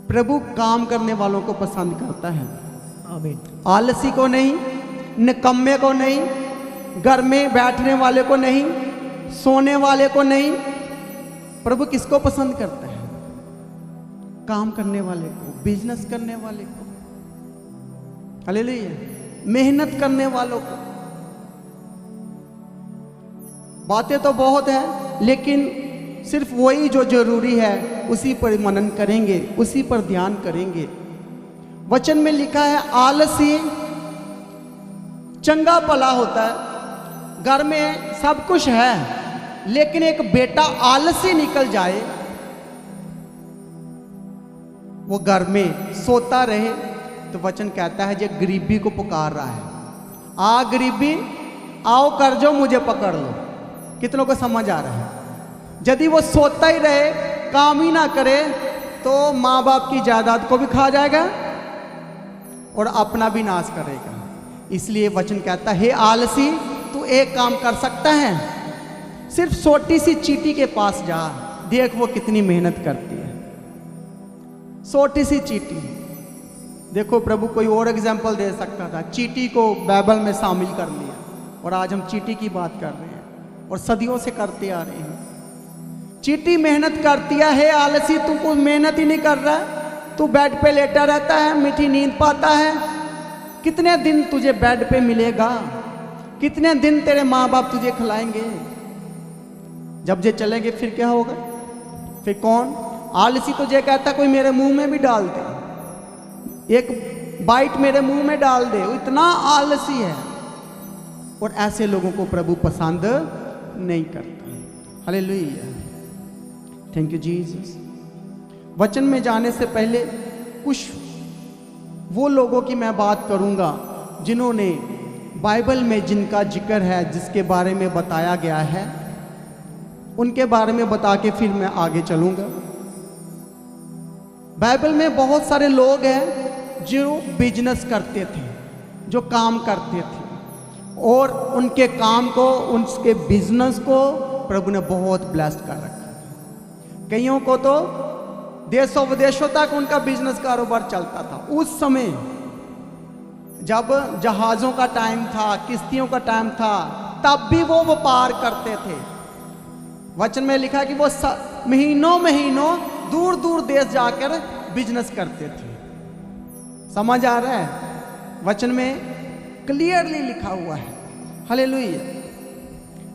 प्रभु काम करने वालों को पसंद करता है, आमीन। आलसी को नहीं, निकम्मे को नहीं, घर में बैठने वाले को नहीं, सोने वाले को नहीं। प्रभु किसको पसंद करता है? काम करने वाले को, बिजनेस करने वाले को, हालेलुया, मेहनत करने वालों को। बातें तो बहुत है, लेकिन सिर्फ वही जो जरूरी है उसी पर मनन करेंगे, उसी पर ध्यान करेंगे। वचन में लिखा है आलसी चंगा भला होता है। घर में सब कुछ है, लेकिन एक बेटा आलसी निकल जाए, वो घर में सोता रहे, तो वचन कहता है जो गरीबी को पुकार रहा है, आ गरीबी आओ कर जो मुझे पकड़ लो। कितनों को समझ आ रहा है? यदि वो सोता ही रहे, काम ही ना करे, तो माँ बाप की जायदाद को भी खा जाएगा और अपना भी नाश करेगा। इसलिए वचन कहता है हे आलसी, तू एक काम कर सकता है, सिर्फ छोटी सी चींटी के पास जा, देख वो कितनी मेहनत करती है। छोटी सी चींटी। देखो प्रभु कोई और एग्जाम्पल दे सकता था, चींटी को बाइबल में शामिल कर लिया, और आज हम चींटी की बात कर रहे हैं और सदियों से करते आ रहे हैं। चींटी मेहनत करती है, आलसी तू कुछ मेहनत ही नहीं कर रहा, तू बेड पे लेटा रहता है, मीठी नींद पाता है। कितने दिन तुझे बेड पे मिलेगा? कितने दिन तेरे माँ बाप तुझे खिलाएंगे? जब ये चलेंगे फिर क्या होगा? फिर कौन? आलसी तो ये कहता कोई मेरे मुंह में भी डाल दे, एक बाइट मेरे मुंह में डाल दे, वो इतना आलसी है। और ऐसे लोगों को प्रभु पसंद नहीं करता। Hallelujah, thank you Jesus. वचन में जाने से पहले कुछ वो लोगों की मैं बात करूंगा जिन्होंने बाइबल में जिनका जिक्र है, जिसके बारे में बताया गया है, उनके बारे में बता के फिर मैं आगे चलूंगा। बाइबल में बहुत सारे लोग हैं जो बिजनेस करते थे, जो काम करते थे, और उनके काम को, उनके बिजनेस को प्रभु ने बहुत ब्लेस्ड कर रखा। कईयों को तो देशों विदेशों तक उनका बिजनेस कारोबार चलता था। उस समय जब जहाज़ों का टाइम था, किश्तियों का टाइम था, तब भी वो व्यापार करते थे। वचन में लिखा कि वो महीनों महीनों दूर दूर देश जाकर बिजनेस करते थे। समझ आ रहा है? वचन में क्लियरली लिखा हुआ है। हालेलुया।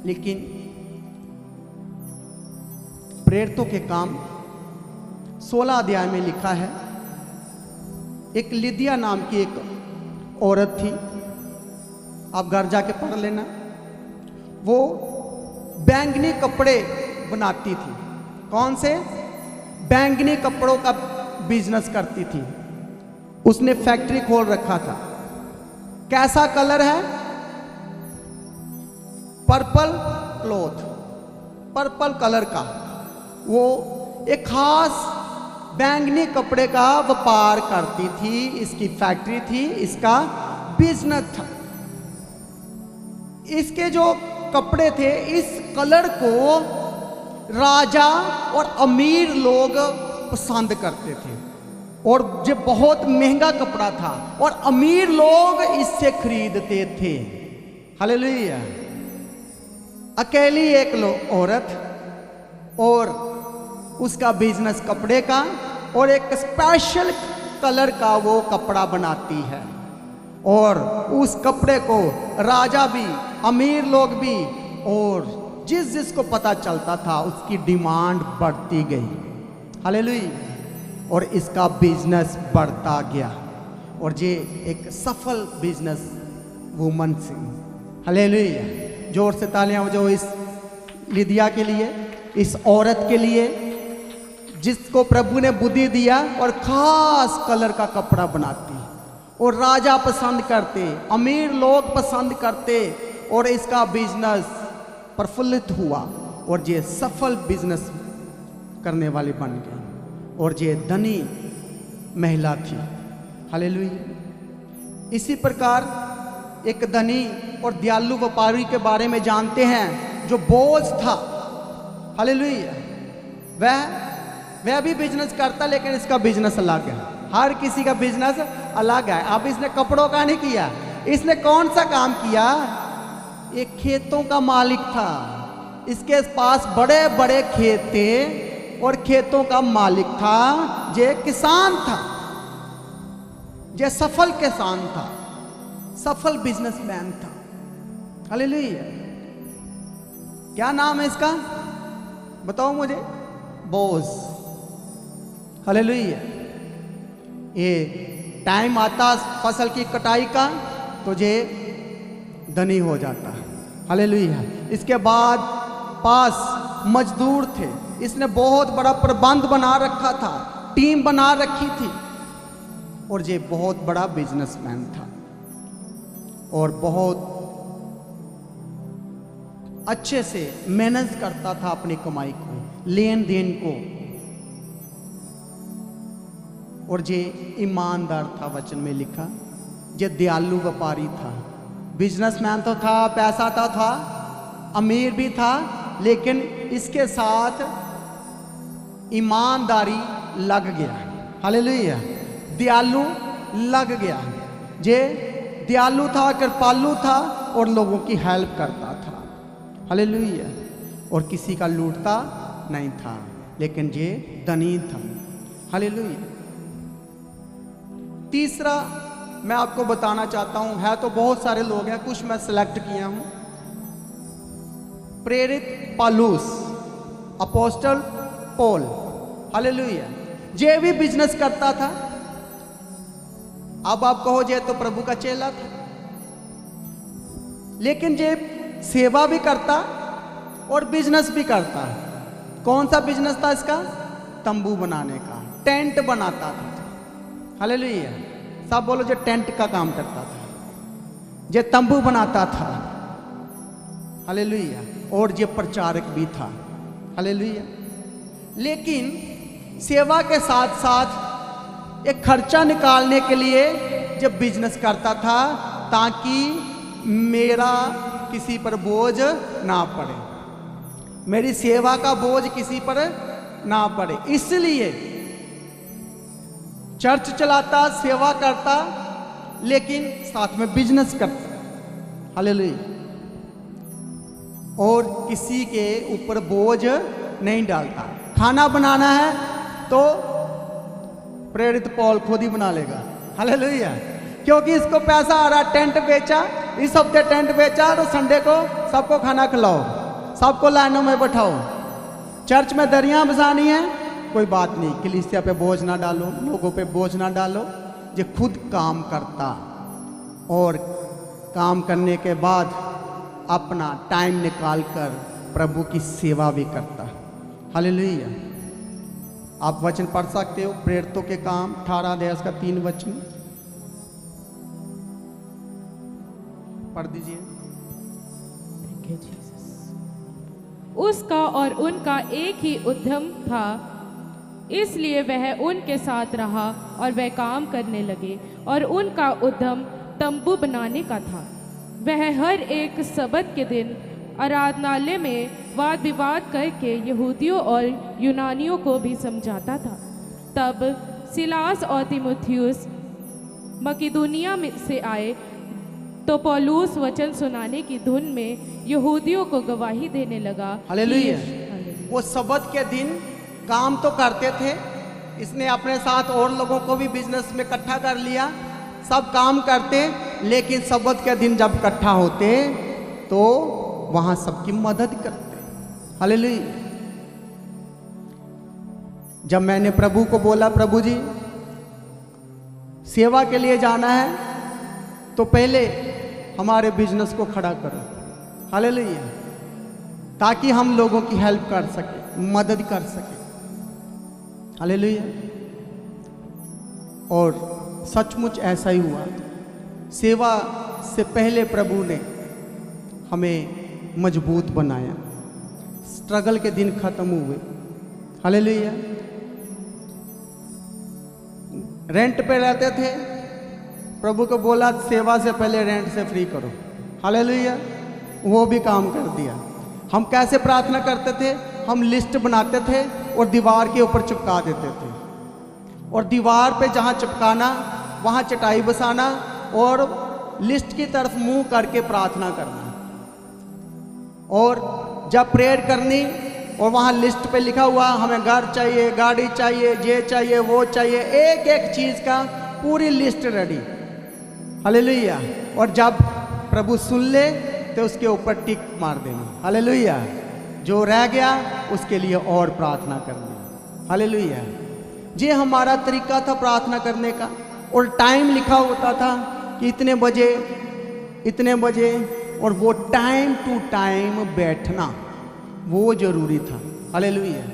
लेकिन प्रेरितों के काम 16 अध्याय में लिखा है, एक लिदिया नाम की एक औरत थी, आप घर जाके पढ़ लेना। वो बैंगनी कपड़े बनाती थी। कौन से? बैंगनी कपड़ों का बिजनेस करती थी। उसने फैक्ट्री खोल रखा था। कैसा कलर है? पर्पल क्लॉथ, पर्पल कलर का। वो एक खास बैंगनी कपड़े का व्यापार करती थी। इसकी फैक्ट्री थी, इसका बिजनेस था। इसके जो कपड़े थे, इस कलर को राजा और अमीर लोग पसंद करते थे, और ये बहुत महंगा कपड़ा था और अमीर लोग इससे खरीदते थे। हालेलुया। अकेली एक औरत, और उसका बिजनेस कपड़े का, और एक स्पेशल कलर का वो कपड़ा बनाती है, और उस कपड़े को राजा भी, अमीर लोग भी, और जिस जिसको पता चलता था उसकी डिमांड बढ़ती गई। हालेलुया। और इसका बिजनेस बढ़ता गया, और ये एक सफल बिजनेस वुमन थी। हालेलुया। जोर से तालियां बजाओ इस लिदिया के लिए, इस औरत के लिए जिसको प्रभु ने बुद्धि दिया और खास कलर का कपड़ा बनाती, और राजा पसंद करते, अमीर लोग पसंद करते, और इसका बिजनेस प्रफुल्लित हुआ, और ये सफल बिजनेस करने वाली बन गई, और ये धनी महिला थी। हालेलुया। इसी प्रकार एक धनी और दयालु व्यापारी के बारे में जानते हैं जो बोझ था। हालेलुया। वह वह भी बिजनेस करता, लेकिन इसका बिजनेस अलग है। हर किसी का बिजनेस अलग है। अब इसने कपड़ों का नहीं किया, इसने कौन सा काम किया? एक खेतों का मालिक था, इसके पास बड़े बड़े खेत थे और खेतों का मालिक था। जे किसान था, जे सफल किसान था, सफल बिजनेसमैन था। हालेलुया। क्या नाम है इसका? बताओ मुझे। बोज। हालेलुया। ये टाइम आता फसल की कटाई का तो ये धनी हो जाता है। हालेलुया। इसके बाद पास मजदूर थे, इसने बहुत बड़ा प्रबंध बना रखा था, टीम बना रखी थी, और ये बहुत बड़ा बिजनेसमैन था और बहुत अच्छे से मैनेज करता था अपनी कमाई को, लेन देन को, और ये ईमानदार था। वचन में लिखा ये दयालु व्यापारी था। बिजनेसमैन तो था, पैसा तो था, अमीर भी था, लेकिन इसके साथ ईमानदारी लग गया। हालेलुया। दयालु लग गया। ये दयालु था, कृपालु था और लोगों की हेल्प करता था। हालेलुया। और किसी का लूटता नहीं था, लेकिन ये धनी था। हालेलुया। तीसरा मैं आपको बताना चाहता हूं, है तो बहुत सारे लोग हैं, कुछ मैं सिलेक्ट किया हूं। प्रेरित पौलुस, अपोस्टल पॉल। हालेलुया। ये भी बिजनेस करता था। अब आप कहो जे तो प्रभु का चेला था, लेकिन ये सेवा भी करता और बिजनेस भी करता। कौन सा बिजनेस था इसका? तंबू बनाने का, टेंट बनाता था। हालेलुया। सब बोलो, जो टेंट का काम करता था, जो तंबू बनाता था। हालेलुया। और ये प्रचारक भी था। हालेलुया। लेकिन सेवा के साथ साथ एक खर्चा निकालने के लिए जब बिजनेस करता था, ताकि मेरा किसी पर बोझ ना पड़े, मेरी सेवा का बोझ किसी पर ना पड़े, इसलिए चर्च चलाता, सेवा करता, लेकिन साथ में बिजनेस करता। हालेलुया। और किसी के ऊपर बोझ नहीं डालता। खाना बनाना है तो प्रेरित पौल खुद ही बना लेगा। हालेलुया। क्योंकि इसको पैसा आ रहा, टेंट बेचा, इस हफ्ते टेंट बेचा तो संडे को सबको खाना खिलाओ, सबको लाइनों में बैठाओ। चर्च में दरियां बसानी है, कोई बात नहीं, कलीसिया पे बोझ ना डालो, लोगों पे बोझ ना डालो। ये खुद काम करता और काम करने के बाद अपना टाइम निकाल कर प्रभु की सेवा भी करता। हालेलुया। आप वचन पढ़ सकते हो, प्रेरितों के काम 18 अध्याय का 3 वचन पढ़ दीजिए। उसका और उनका एक ही उद्यम था, इसलिए वह उनके साथ रहा और वह काम करने लगे, और उनका उद्यम तंबू बनाने का था। वह हर एक सबत के दिन आराधनालय में वाद विवाद करके यहूदियों और यूनानियों को भी समझाता था। तब सिलास और तीमुथियुस मकिदुनिया में से आए तो पौलुस वचन सुनाने की धुन में यहूदियों को गवाही देने लगा। हालेलुया। वो सबत के दिन काम तो करते थे, इसने अपने साथ और लोगों को भी बिजनेस में इकट्ठा कर लिया, सब काम करते, लेकिन सबत के दिन जब इकट्ठा होते तो वहां सबकी मदद करते। हालेलुया। जब मैंने प्रभु को बोला, प्रभु जी सेवा के लिए जाना है, तो पहले हमारे बिजनेस को खड़ा करो। हालेलुया। ताकि हम लोगों की हेल्प कर सके, मदद कर सके। हालेलुया। और सचमुच ऐसा ही हुआ। सेवा से पहले प्रभु ने हमें मजबूत बनाया, स्ट्रगल के दिन खत्म हुए। हालेलुया। रेंट पे रहते थे, प्रभु को बोला सेवा से पहले रेंट से फ्री करो। हालेलुया। वो भी काम कर दिया। हम कैसे प्रार्थना करते थे? हम लिस्ट बनाते थे और दीवार के ऊपर चिपका देते थे। और दीवार पे जहाँ चिपकाना वहाँ चटाई बसाना और लिस्ट की तरफ मुंह करके प्रार्थना करना। और जब प्रेयर करनी और वहाँ लिस्ट पे लिखा हुआ हमें घर चाहिए, गाड़ी चाहिए, ये चाहिए, वो चाहिए, एक एक चीज़ का पूरी लिस्ट रेडी। हालेलुया। और जब प्रभु सुन ले तो उसके ऊपर टिक मार देना। हालेलुया। जो रह गया उसके लिए और प्रार्थना करना। हालेलुया। ये हमारा तरीका था प्रार्थना करने का। और टाइम लिखा होता था कि इतने बजे इतने बजे, और वो टाइम टू टाइम बैठना वो जरूरी था। हालेलुया।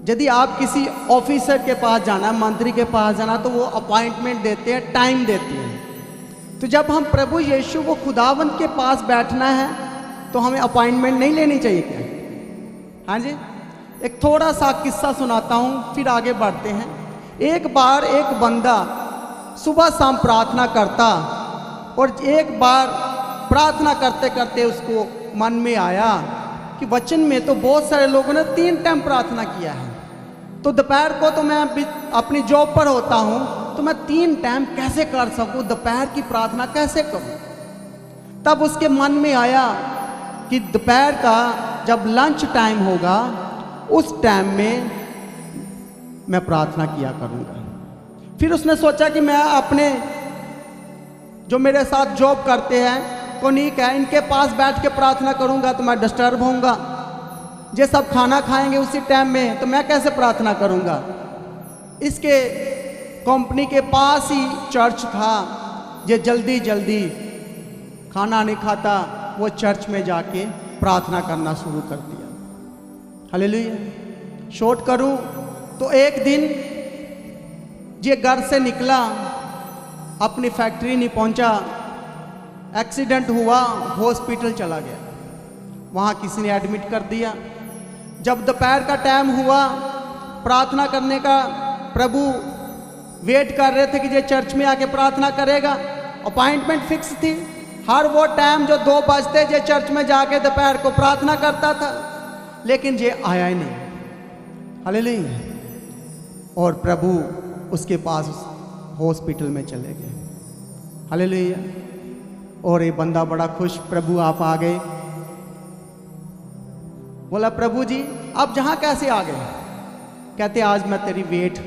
यदि आप किसी ऑफिसर के पास जाना, मंत्री के पास जाना, तो वो अपॉइंटमेंट देते हैं, टाइम देते हैं। तो जब हम प्रभु यीशु को खुदावंत के पास बैठना है तो हमें अपॉइंटमेंट नहीं लेनी चाहिए क्या? हाँ जी। एक थोड़ा सा किस्सा सुनाता हूँ फिर आगे बढ़ते हैं। एक बार एक बंदा सुबह शाम प्रार्थना करता, और एक बार प्रार्थना करते करते उसको मन में आया कि वचन में तो बहुत सारे लोगों ने 3 टाइम प्रार्थना किया है, तो दोपहर को तो मैं अपनी जॉब पर होता हूँ, तो मैं 3 टाइम कैसे कर सकूँ, दोपहर की प्रार्थना कैसे करूँ? तब उसके मन में आया कि दोपहर का जब लंच टाइम होगा उस टाइम में मैं प्रार्थना किया करूँगा। फिर उसने सोचा कि मैं अपने जो मेरे साथ जॉब करते हैं कोनीक है, इनके पास बैठ के प्रार्थना करूँगा तो मैं डिस्टर्ब होऊंगा। ये सब खाना खाएंगे उसी टाइम में, तो मैं कैसे प्रार्थना करूँगा? इसके कंपनी के पास ही चर्च था। ये जल्दी जल्दी खाना नहीं खाता, वो चर्च में जाके प्रार्थना करना शुरू कर दिया। हालेलुया। शॉर्ट करूँ तो एक दिन ये घर से निकला, अपनी फैक्ट्री नहीं पहुंचा, एक्सीडेंट हुआ, हॉस्पिटल चला गया, वहाँ किसी ने एडमिट कर दिया। जब दोपहर का टाइम हुआ प्रार्थना करने का, प्रभु वेट कर रहे थे कि ये चर्च में आके प्रार्थना करेगा। अपॉइंटमेंट फिक्स थी, हर वो टाइम जो 2 बजते ये चर्च में जाके दोपहर को प्रार्थना करता था, लेकिन ये आया ही नहीं। हालेलुया। और प्रभु उसके पास हॉस्पिटल में चले गए। हालेलुया। और ये बंदा बड़ा खुश, प्रभु आप आ गए। बोला प्रभु जी आप जहाँ कैसे आ गए? कहते आज मैं तेरी वेट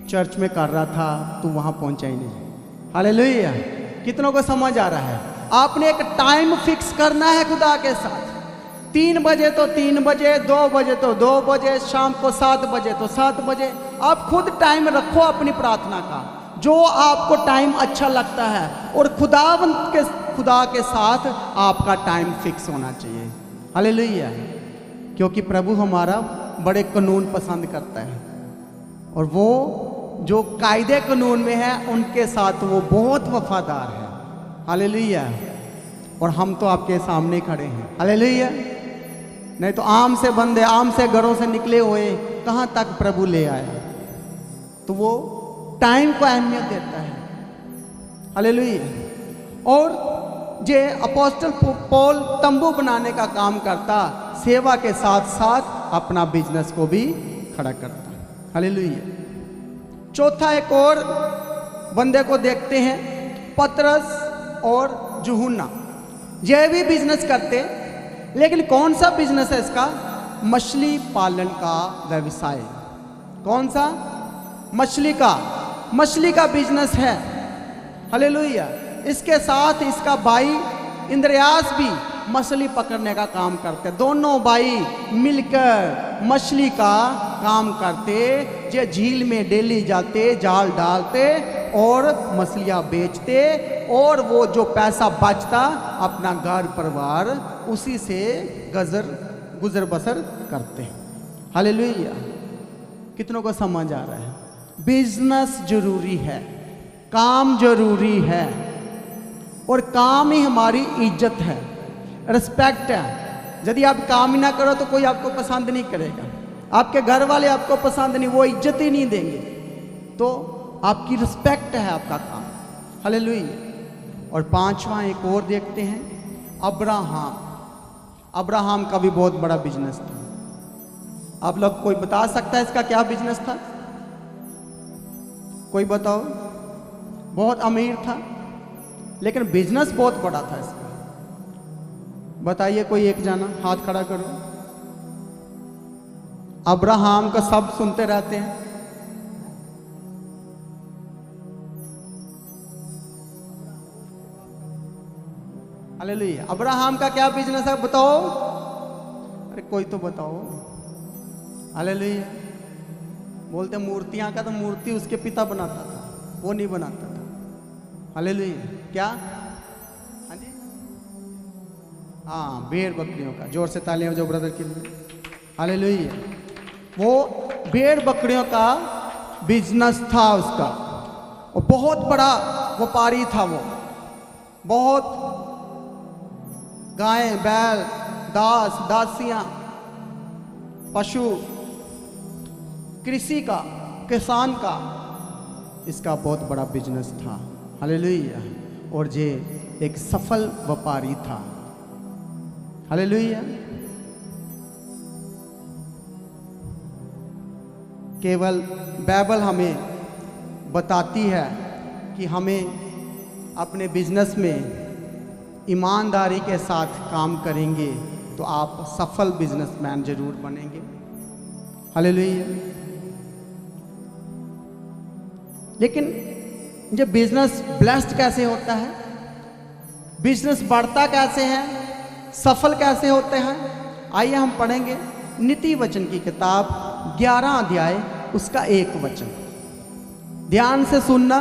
चर्च में कर रहा था, तू वहाँ पहुँचा ही नहीं। हालेलुया। कितनों को समझ आ रहा है? आपने एक टाइम फिक्स करना है खुदा के साथ। 3 बजे तो 3 बजे, 2 बजे तो 2 बजे, शाम को 7 बजे तो 7 बजे। आप खुद टाइम रखो अपनी प्रार्थना का, जो आपको टाइम अच्छा लगता है, और खुदा के साथ आपका टाइम फिक्स होना चाहिए। हालेलुया। क्योंकि प्रभु हमारा बड़े कानून पसंद करता है, और वो जो कायदे कानून में है उनके साथ वो बहुत वफादार है। हालेलुया। और हम तो आपके सामने खड़े हैं। हालेलुया। नहीं तो आम से बंदे, आम से घरों से निकले हुए कहाँ तक प्रभु ले आया? तो वो टाइम को अहमियत देता है। हालेलुया। और ये अपोस्टल पौल तंबू बनाने का काम करता, सेवा के साथ साथ अपना बिजनेस को भी खड़ा करता। हालेलुया। चौथा एक और बंदे को देखते हैं, पतरस और यूहन्ना। ये भी बिजनेस करते, लेकिन कौन सा बिजनेस है इसका? मछली पालन का व्यवसाय। कौन सा? मछली का बिजनेस है। हालेलुया। इसके साथ इसका भाई इंद्रयास भी मछली पकड़ने का काम करते। दोनों भाई मिलकर मछली का काम करते। ये झील में डेली जाते, जाल डालते और मछलियाँ बेचते, और वो जो पैसा बचता अपना घर परिवार उसी से गुजर बसर करते। हालेलुया। कितनों को समझ आ रहा है? बिजनेस जरूरी है, काम जरूरी है, और काम ही हमारी इज्जत है, रिस्पेक्ट है। यदि आप काम ही ना करो तो कोई आपको पसंद नहीं करेगा, आपके घर वाले आपको पसंद नहीं, वो इज्जत ही नहीं देंगे। तो आपकी रिस्पेक्ट है आपका काम। हालेलुया। और 5वां एक और देखते हैं, अब्राहम का भी बहुत बड़ा बिजनेस था। आप लोग कोई बता सकता है इसका क्या बिजनेस था? कोई बताओ। बहुत अमीर था लेकिन बिजनेस बहुत बड़ा था इसका। बताइए कोई एक जाना, हाथ खड़ा करो। अब्राहम का सब सुनते रहते हैं। हालेलुया। अब्राहम का क्या बिजनेस है बताओ? अरे कोई तो बताओ। हालेलुया। बोलते मूर्तियां का, तो मूर्ति उसके पिता बनाता था, वो नहीं बनाता था। हालेलुया। क्या? हाँ जी, हाँ, भेड़ बकरियों का। जोर से तालियां जो ब्रदर के लिए। हालेलुया। वो भेड़ बकरियों का बिजनेस था उसका। वो बहुत बड़ा व्यापारी था। वो बहुत गायें, बैल, दास, दासियां, पशु, कृषि का, किसान का, इसका बहुत बड़ा बिजनेस था। हालेलुया। और ये एक सफल व्यापारी था। हालेलुया। केवल बाइबल हमें बताती है कि हमें अपने बिजनेस में ईमानदारी के साथ काम करेंगे तो आप सफल बिजनेसमैन जरूर बनेंगे। हालेलुया। लेकिन ये बिजनेस ब्लेस्ड कैसे होता है? बिजनेस बढ़ता कैसे है? सफल कैसे होते हैं? आइए हम पढ़ेंगे नीति वचन की किताब 11 अध्याय उसका 1 वचन। ध्यान से सुनना।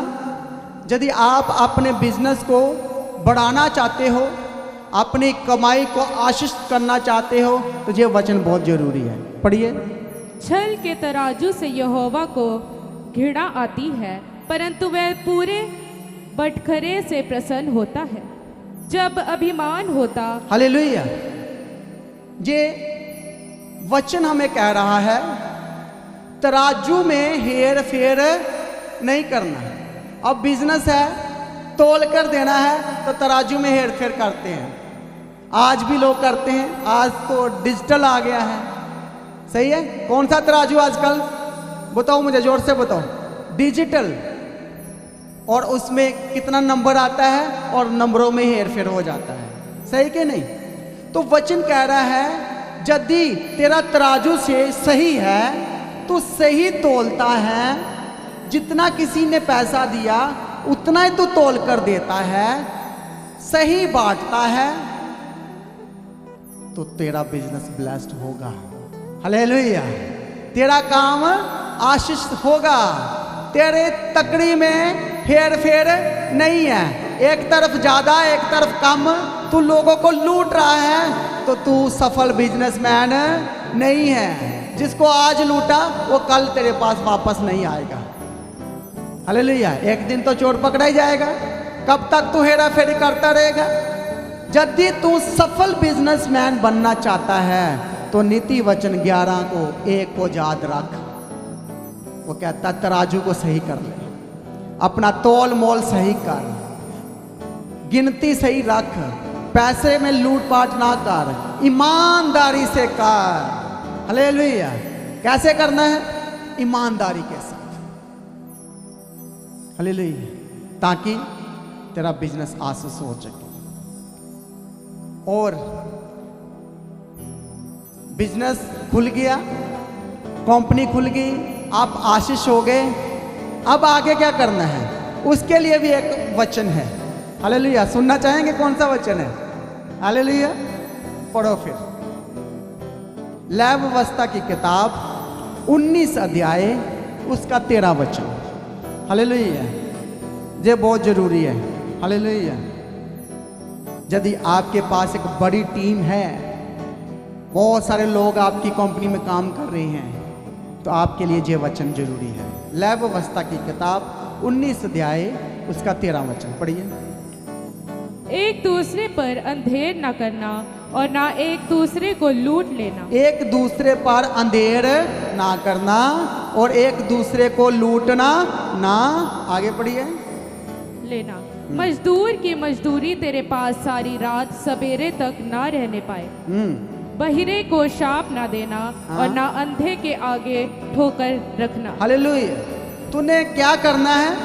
यदि आप अपने बिजनेस को बढ़ाना चाहते हो, अपनी कमाई को आशीष करना चाहते हो, तो ये वचन बहुत जरूरी है। पढ़िए। छल के तराजू से यहोवा को घृणा आती है, परंतु वह पूरे बटखरे से प्रसन्न होता है। जब अभिमान होता। हालेलुया। ये वचन हमें कह रहा है तराजू में हेर फेर नहीं करना है। अब बिजनेस है, तोल कर देना है तो तराजू में हेर फेर करते हैं। आज भी लोग करते हैं। आज तो डिजिटल आ गया है। सही है। कौन सा तराजू आजकल? बताओ मुझे, जोर से बताओ। डिजिटल। और उसमें कितना नंबर आता है और नंबरों में हेर फेर हो जाता है। सही कि नहीं? तो वचन कह रहा है यदि तेरा तराजू से सही है तो सही तोलता है, जितना किसी ने पैसा दिया उतना ही तू तोल कर देता है, सही बांटता है, तो तेरा बिजनेस ब्लेस्ड होगा। हालेलुया। तेरा काम आशीष होगा। तेरे तकड़ी में हेर फेर नहीं है। एक तरफ ज्यादा, एक तरफ कम। तू लोगों को लूट रहा है तो तू सफल बिजनेसमैन नहीं है। जिसको आज लूटा वो कल तेरे पास वापस नहीं आएगा। हालेलुया। एक दिन तो चोर पकड़ा ही जाएगा। कब तक तू हेरा फेरी करता रहेगा? यदि तू सफल बिजनेसमैन बनना चाहता है तो नीति वचन 11 को 1 को याद रख। वो कहता तराजू को सही कर ले, अपना तोल मोल सही कर, गिनती सही रख, पैसे में लूटपाट ना कर, ईमानदारी से कर। हालेलुया। कैसे करना है? ईमानदारी के साथ। हालेलुया। ताकि तेरा बिजनेस आशीष हो सके। और बिजनेस खुल गया, कंपनी खुल गई, आप आशीष हो गए। अब आगे क्या करना है? उसके लिए भी एक वचन है। हालेलुया। सुनना चाहेंगे कौन सा वचन है? हालेलुया। पढ़ो फिर। लैव व्यवस्था की किताब 19 अध्याय उसका 13 वचन। हालेलुया। ये बहुत जरूरी है। हालेलुया। यदि आपके पास एक बड़ी टीम है, बहुत सारे लोग आपकी कंपनी में काम कर रहे हैं, तो आपके लिए ये वचन जरूरी है। लैव व्यवस्था की किताब 19 अध्याय उसका 13 वचन पढ़िए। एक दूसरे पर अंधेर न करना और ना एक दूसरे को लूट लेना। एक दूसरे पर अंधेर ना करना और एक दूसरे को लूटना ना। आगे पढ़िए। लेना। मजदूर की मजदूरी तेरे पास सारी रात सवेरे तक ना रहने पाए। बहिरे को शाप ना देना और ना अंधे के आगे ठोकर रखना। हालेलुया। तूने क्या करना है?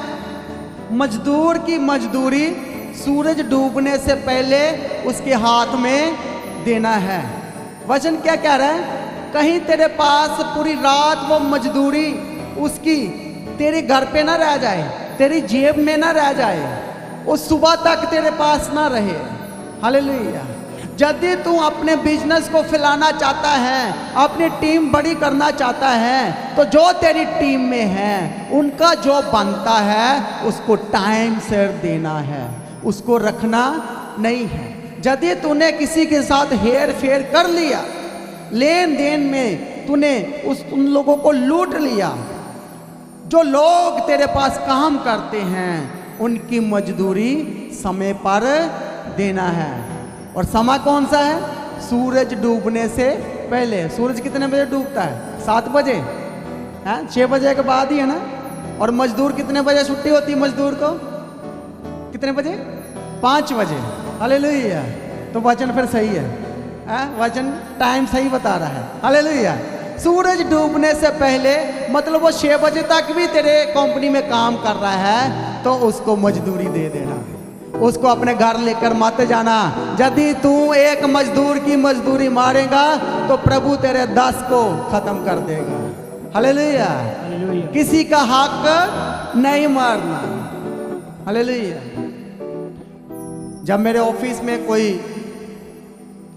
मजदूर की मजदूरी सूरज डूबने से पहले उसके हाथ में देना है। वचन क्या कह रहा है? कहीं तेरे पास पूरी रात वो मजदूरी उसकी तेरे घर पे ना रह जाए, तेरी जेब में ना रह जाए, वो सुबह तक तेरे पास ना रहे। हालेलुया। यदि तू अपने बिजनेस को फैलाना चाहता है, अपनी टीम बड़ी करना चाहता है, तो जो तेरी टीम में है उनका जो बनता है उसको टाइम से देना है, उसको रखना नहीं है। यदि तूने किसी के साथ हेर फेर कर लिया, लेन देन में तूने उन लोगों को लूट लिया, जो लोग तेरे पास काम करते हैं उनकी मजदूरी समय पर देना है। और समय कौन सा है? सूरज डूबने से पहले। सूरज कितने बजे डूबता है? 7 बजे है, 6 बजे के बाद ही है ना। और मजदूर कितने बजे छुट्टी होती है? मजदूर को कितने बजे? 5 बजे। हालेलुया। तो वचन फिर सही है, वचन टाइम सही बता रहा है। हालेलुया। सूरज डूबने से पहले मतलब वो 6 बजे तक भी तेरे कंपनी में काम कर रहा है तो उसको मजदूरी दे देना, उसको अपने घर लेकर मत जाना। यदि तू एक मजदूर की मजदूरी मारेगा तो प्रभु तेरे 10 को खत्म कर देगा। हालेलुया। किसी का हक नहीं मारना। हालेलुया। जब मेरे ऑफिस में कोई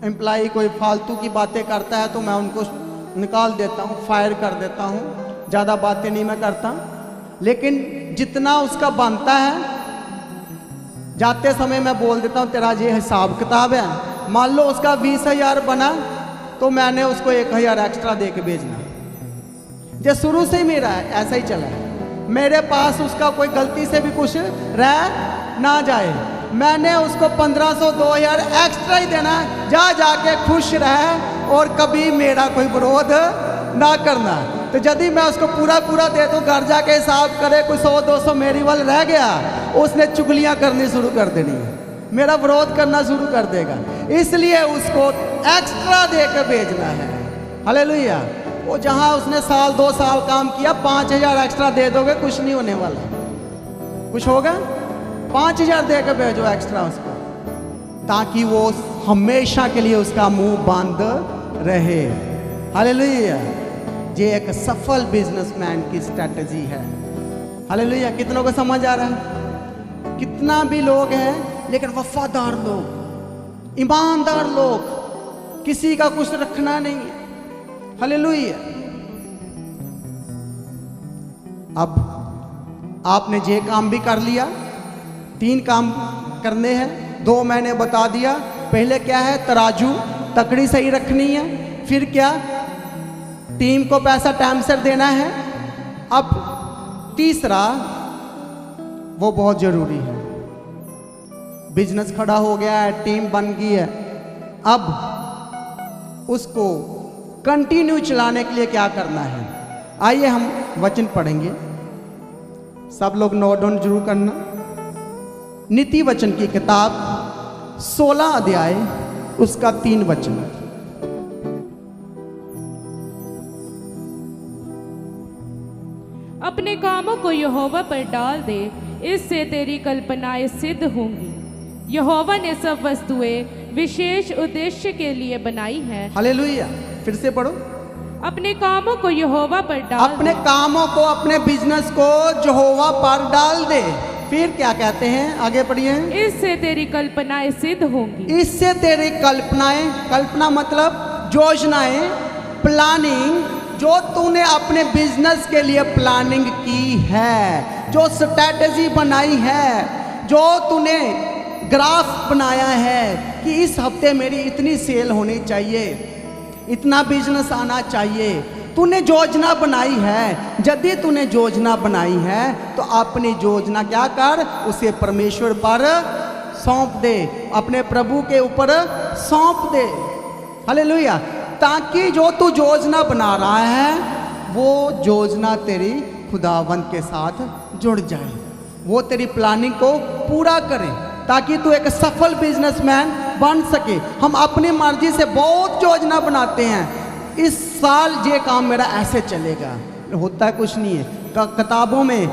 एम्प्लॉय कोई फालतू की बातें करता है तो मैं उनको निकाल देता हूँ, फायर कर देता हूँ। ज़्यादा बातें नहीं मैं करता, लेकिन जितना उसका बनता है जाते समय मैं बोल देता हूँ तेरा ये हिसाब किताब है। मान लो उसका 20,000 बना तो मैंने उसको 1,000 एक्स्ट्रा दे के भेजना। जो शुरू से ही मेरा है ऐसा ही चला है। मेरे पास उसका कोई गलती से भी कुछ रह ना जाए, मैंने उसको 1,500 2,000 एक्स्ट्रा ही देना। जा जाके खुश रहे और कभी मेरा कोई विरोध ना करना। तो यदि मैं उसको पूरा पूरा दे दूँ, घर जाके हिसाब करे कोई 100-200 मेरी वाल रह गया, उसने चुगलियाँ करनी शुरू कर देनी है, मेरा विरोध करना शुरू कर देगा। इसलिए उसको एक्स्ट्रा दे के भेजना है। हालेलुया। वो जहाँ उसने 1-2 साल काम किया 5,000 एक्स्ट्रा दे दोगे, कुछ नहीं होने वाला। कुछ होगा? 5,000 दे के भेजो एक्स्ट्रा उसको, ताकि वो हमेशा के लिए उसका मुंह बंद रहे। हालेलुया। ये एक सफल बिजनेसमैन की स्ट्रैटेजी है। हालेलुया। कितनों को समझ आ रहा है? कितना भी लोग हैं लेकिन वफादार लोग, ईमानदार लोग, किसी का कुछ रखना नहीं है। हालेलुया। अब आपने ये काम भी कर लिया, 3 काम करने हैं, 2 मैंने बता दिया। पहले क्या है? तराजू तकड़ी सही रखनी है। फिर क्या? टीम को पैसा टाइम से देना है। अब तीसरा वो बहुत जरूरी है। बिजनेस खड़ा हो गया है, टीम बन गई है, अब उसको कंटिन्यू चलाने के लिए क्या करना है? आइए हम वचन पढ़ेंगे। सब लोग नोट डाउन जरूर करना। नीति वचन की किताब 16 अध्याय उसका 3 वचन। अपने कामों को यहोवा पर डाल दे, इससे तेरी कल्पनाएं सिद्ध होंगी। यहोवा ने सब वस्तुएं विशेष उद्देश्य के लिए बनाई हैं। हालेलुया। फिर से पढ़ो। अपने कामों को यहोवा पर डाल अपने कामों को, अपने बिजनेस को यहोवा पर डाल दे। फिर क्या कहते हैं? आगे पढ़िए। इससे तेरी कल्पनाएं सिद्ध होंगी। इससे तेरी कल्पनाएं, कल्पना मतलब योजनाएं, प्लानिंग, जो तूने अपने बिजनेस के लिए प्लानिंग की है, जो स्ट्रैटेजी बनाई है, जो तूने ग्राफ बनाया है कि इस हफ्ते मेरी इतनी सेल होनी चाहिए, इतना बिजनेस आना चाहिए, तूने योजना बनाई है। यदि तूने योजना बनाई है तो अपनी योजना क्या कर? उसे परमेश्वर पर सौंप दे, अपने प्रभु के ऊपर सौंप दे। हालेलुया। ताकि जो तू योजना बना रहा है वो योजना तेरी खुदावंद के साथ जुड़ जाए, वो तेरी प्लानिंग को पूरा करे, ताकि तू एक सफल बिजनेसमैन बन सके। हम अपनी मर्जी से बहुत योजना बनाते हैं, इस साल ये काम मेरा ऐसे चलेगा, होता कुछ नहीं है। किताबों में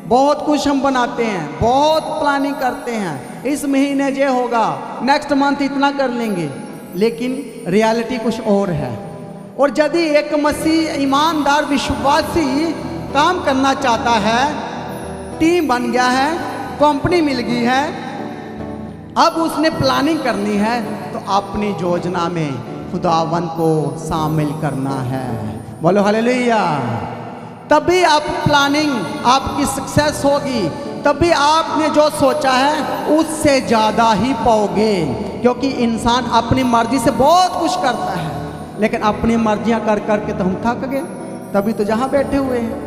बहुत कुछ हम बनाते हैं, बहुत प्लानिंग करते हैं, इस महीने ये होगा, नेक्स्ट मंथ इतना कर लेंगे, लेकिन रियलिटी कुछ और है। और यदि एक मसीह ईमानदार विश्वासी काम करना चाहता है, टीम बन गया है, कंपनी मिल गई है, अब उसने प्लानिंग करनी है, तो अपनी योजना में खुदावन को शामिल करना है। बोलो हालेलुया। तभी आप प्लानिंग आपकी सक्सेस होगी, तभी आपने जो सोचा है उससे ज़्यादा ही पाओगे। क्योंकि इंसान अपनी मर्जी से बहुत कुछ करता है, लेकिन अपनी मर्जियां कर करके तो हम थक गए, तभी तो जहाँ बैठे हुए हैं।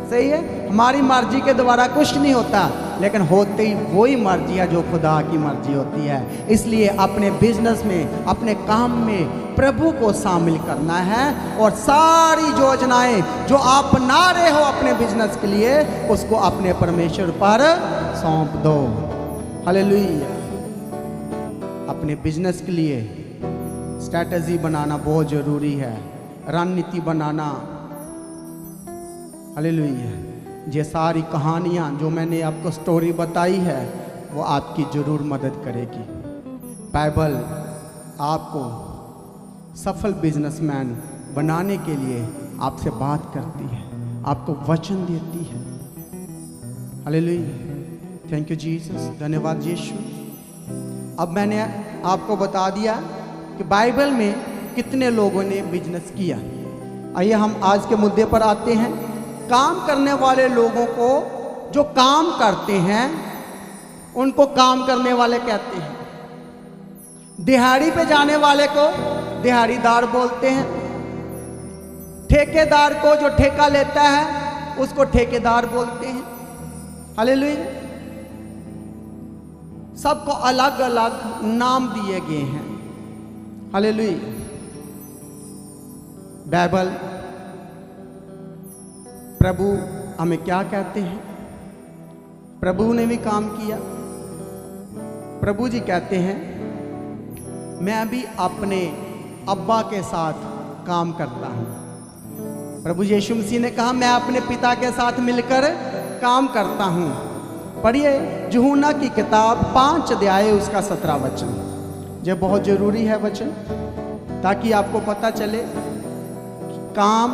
सही है, हमारी मर्जी के द्वारा कुछ नहीं होता, लेकिन होते ही वही मर्जी है जो खुदा की मर्जी होती है। इसलिए अपने बिजनेस में, अपने काम में प्रभु को शामिल करना है, और सारी योजनाएं जो आप बना रहे हो अपने बिजनेस के लिए, उसको अपने परमेश्वर पर सौंप दो। हालेलुया। अपने बिजनेस के लिए स्ट्रैटेजी बनाना बहुत ज़रूरी है, रणनीति बनाना। हालेलुया। ये सारी कहानियाँ जो मैंने आपको स्टोरी बताई है, वो आपकी ज़रूर मदद करेगी। बाइबल आपको सफल बिजनेसमैन बनाने के लिए आपसे बात करती है, आपको वचन देती है। हालेलुया। थैंक यू जीसस, धन्यवाद यीशु। अब मैंने आपको बता दिया कि बाइबल में कितने लोगों ने बिजनेस किया। आइए हम आज के मुद्दे पर आते हैं। काम करने वाले लोगों को, जो काम करते हैं उनको काम करने वाले कहते हैं। दिहाड़ी पे जाने वाले को दिहाड़ीदार बोलते हैं। ठेकेदार को, जो ठेका लेता है, उसको ठेकेदार बोलते हैं। हालेलुया। सबको अलग अलग नाम दिए गए हैं। हालेलुया। बाइबल प्रभु हमें क्या कहते हैं? प्रभु ने भी काम किया। प्रभु जी कहते हैं, मैं भी अपने अब्बा के साथ काम करता हूं। प्रभु यीशु मसीह ने कहा, मैं अपने पिता के साथ मिलकर काम करता हूं। पढ़िए यूहन्ना की किताब 5 अध्याय उसका 17 वचन। यह बहुत जरूरी है वचन, ताकि आपको पता चले कि काम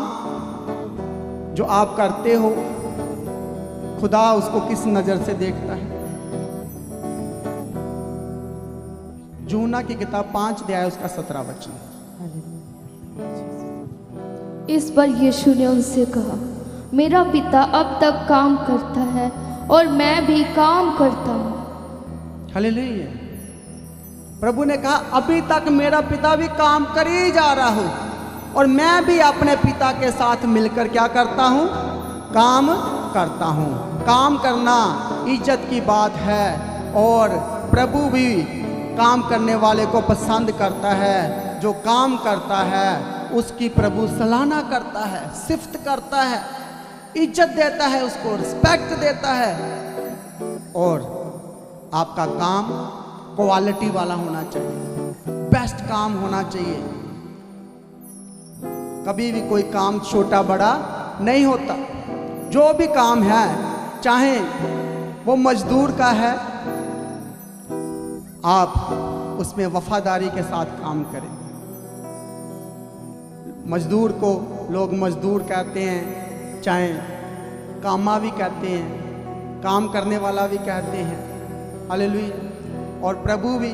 जो आप करते हो, खुदा उसको किस नजर से देखता है। यूहन्ना की किताब 5 अध्याय उसका 17 वचन। इस पर यीशु ने उनसे कहा, मेरा पिता अब तक काम करता है और मैं भी काम करता हूँ। हालेलुया। प्रभु ने कहा, अभी तक मेरा पिता भी काम कर ही जा रहा हूँ, और मैं भी अपने पिता के साथ मिलकर क्या करता हूँ? काम करता हूँ। काम करना इज्जत की बात है, और प्रभु भी काम करने वाले को पसंद करता है। जो काम करता है उसकी प्रभु सराहना करता है, सिफ्त करता है, इज्जत देता है, उसको रिस्पेक्ट देता है। और आपका काम क्वालिटी वाला होना चाहिए, बेस्ट काम होना चाहिए। कभी भी कोई काम छोटा बड़ा नहीं होता। जो भी काम है, चाहे वो मजदूर का है, आप उसमें वफादारी के साथ काम करें। मजदूर को लोग मजदूर कहते हैं, चाहे कामा भी कहते हैं, काम करने वाला भी कहते हैं। हालेलुया। और प्रभु भी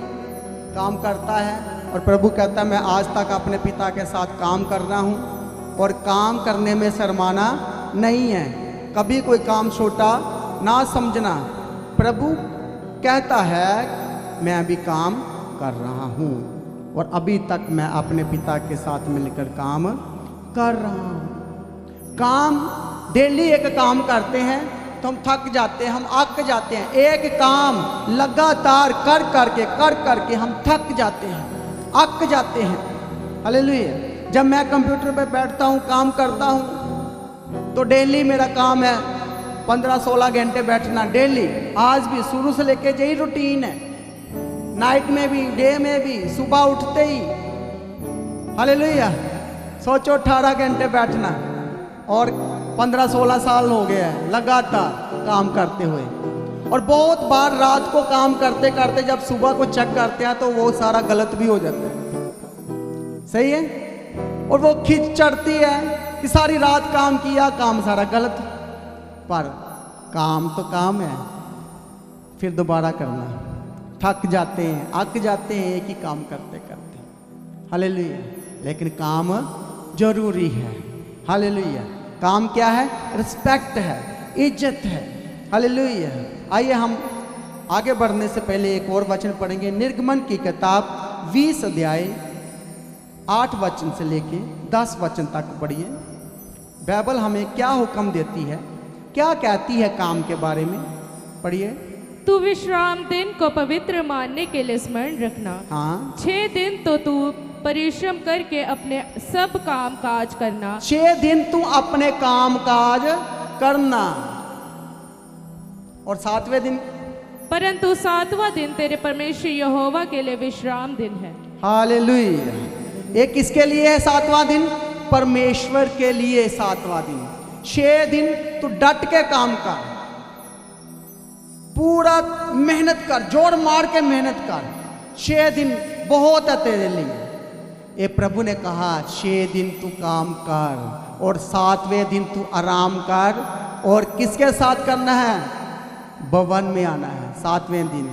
काम करता है, और प्रभु कहता है, मैं आज तक अपने पिता के साथ काम कर रहा हूँ, और काम करने में शर्माना नहीं है। कभी कोई काम छोटा ना समझना। प्रभु कहता है, मैं अभी काम कर रहा हूँ, और अभी तक मैं अपने पिता के साथ मिलकर काम कर रहा हूँ। काम डेली एक काम करते हैं तो हम थक जाते हैं, हम अक जाते हैं। एक काम लगातार कर करके हम थक जाते हैं, अक जाते हैं। हालेलुया। जब मैं कंप्यूटर पे बैठता हूँ, काम करता हूँ, तो डेली मेरा काम है 15-16 घंटे बैठना डेली। आज भी शुरू से लेके यही रूटीन है। नाइट में भी, डे में भी, सुबह उठते ही। हालेलुया। सोचो 18 घंटे बैठना, और 15-16 साल हो गया है लगातार काम करते हुए। और बहुत बार रात को काम करते करते जब सुबह को चेक करते हैं तो वो सारा गलत भी हो जाता है। सही है। और वो खिंच चढ़ती है कि सारी रात काम किया, काम सारा गलत। पर काम तो काम है, फिर दोबारा करना। थक जाते हैं, अक जाते हैं एक ही काम करते करते। हालेलुया। लेकिन काम जरूरी है। हालेलुया। काम क्या है? रिस्पेक्ट है, इज्जत है। हालेलुया। आइए हम आगे बढ़ने से पहले एक और वचन पढ़ेंगे। निर्गमन की किताब 20 अध्याय 8 वचन से लेके 10 वचन तक पढ़िए। बाइबल हमें क्या हुक्म देती है, क्या कहती है काम के बारे में, पढ़िए। तू विश्राम दिन को पवित्र मानने के लिए स्मरण रखना। हाँ। 6 दिन तो तू परिश्रम करके अपने सब काम काज करना। 6 दिन तू अपने काम काज करना, और 7वें दिन, परंतु 7वां दिन तेरे परमेश्वर यहोवा के लिए विश्राम दिन है। हालेलुया। ये किसके लिए है 7वां दिन? परमेश्वर के लिए 7वां दिन। 6 दिन तू डट के काम कर, पूरा मेहनत कर, जोर मार के मेहनत कर। 6 दिन बहुत है तेरे लिए। ये प्रभु ने कहा 6 दिन तू काम कर और 7वें दिन तू आराम कर। और किसके साथ करना है? भवन में आना है। 7वें दिन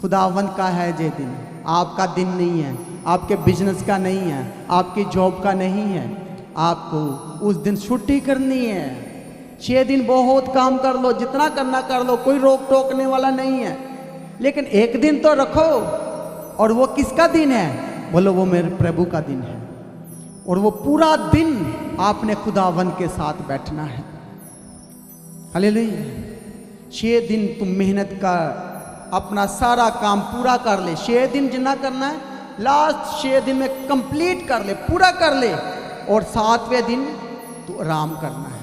खुदावंद का है ये दिन, आपका दिन नहीं है, आपके बिजनेस का नहीं है, आपकी जॉब का नहीं है। आपको उस दिन छुट्टी करनी है। 6 दिन बहुत काम कर लो, जितना करना कर लो, कोई रोक टोकने वाला नहीं है। लेकिन एक दिन तो रखो। और वो किसका दिन है? बोलो वो मेरे प्रभु का दिन है। और वो पूरा दिन आपने खुदावंद के साथ बैठना है। हालेलुया। 6 दिन तुम मेहनत कर, अपना सारा काम पूरा कर ले। 6 दिन जितना करना है, लास्ट 6 दिन में कंप्लीट कर ले, पूरा कर ले। और 7वें दिन तू आराम करना है।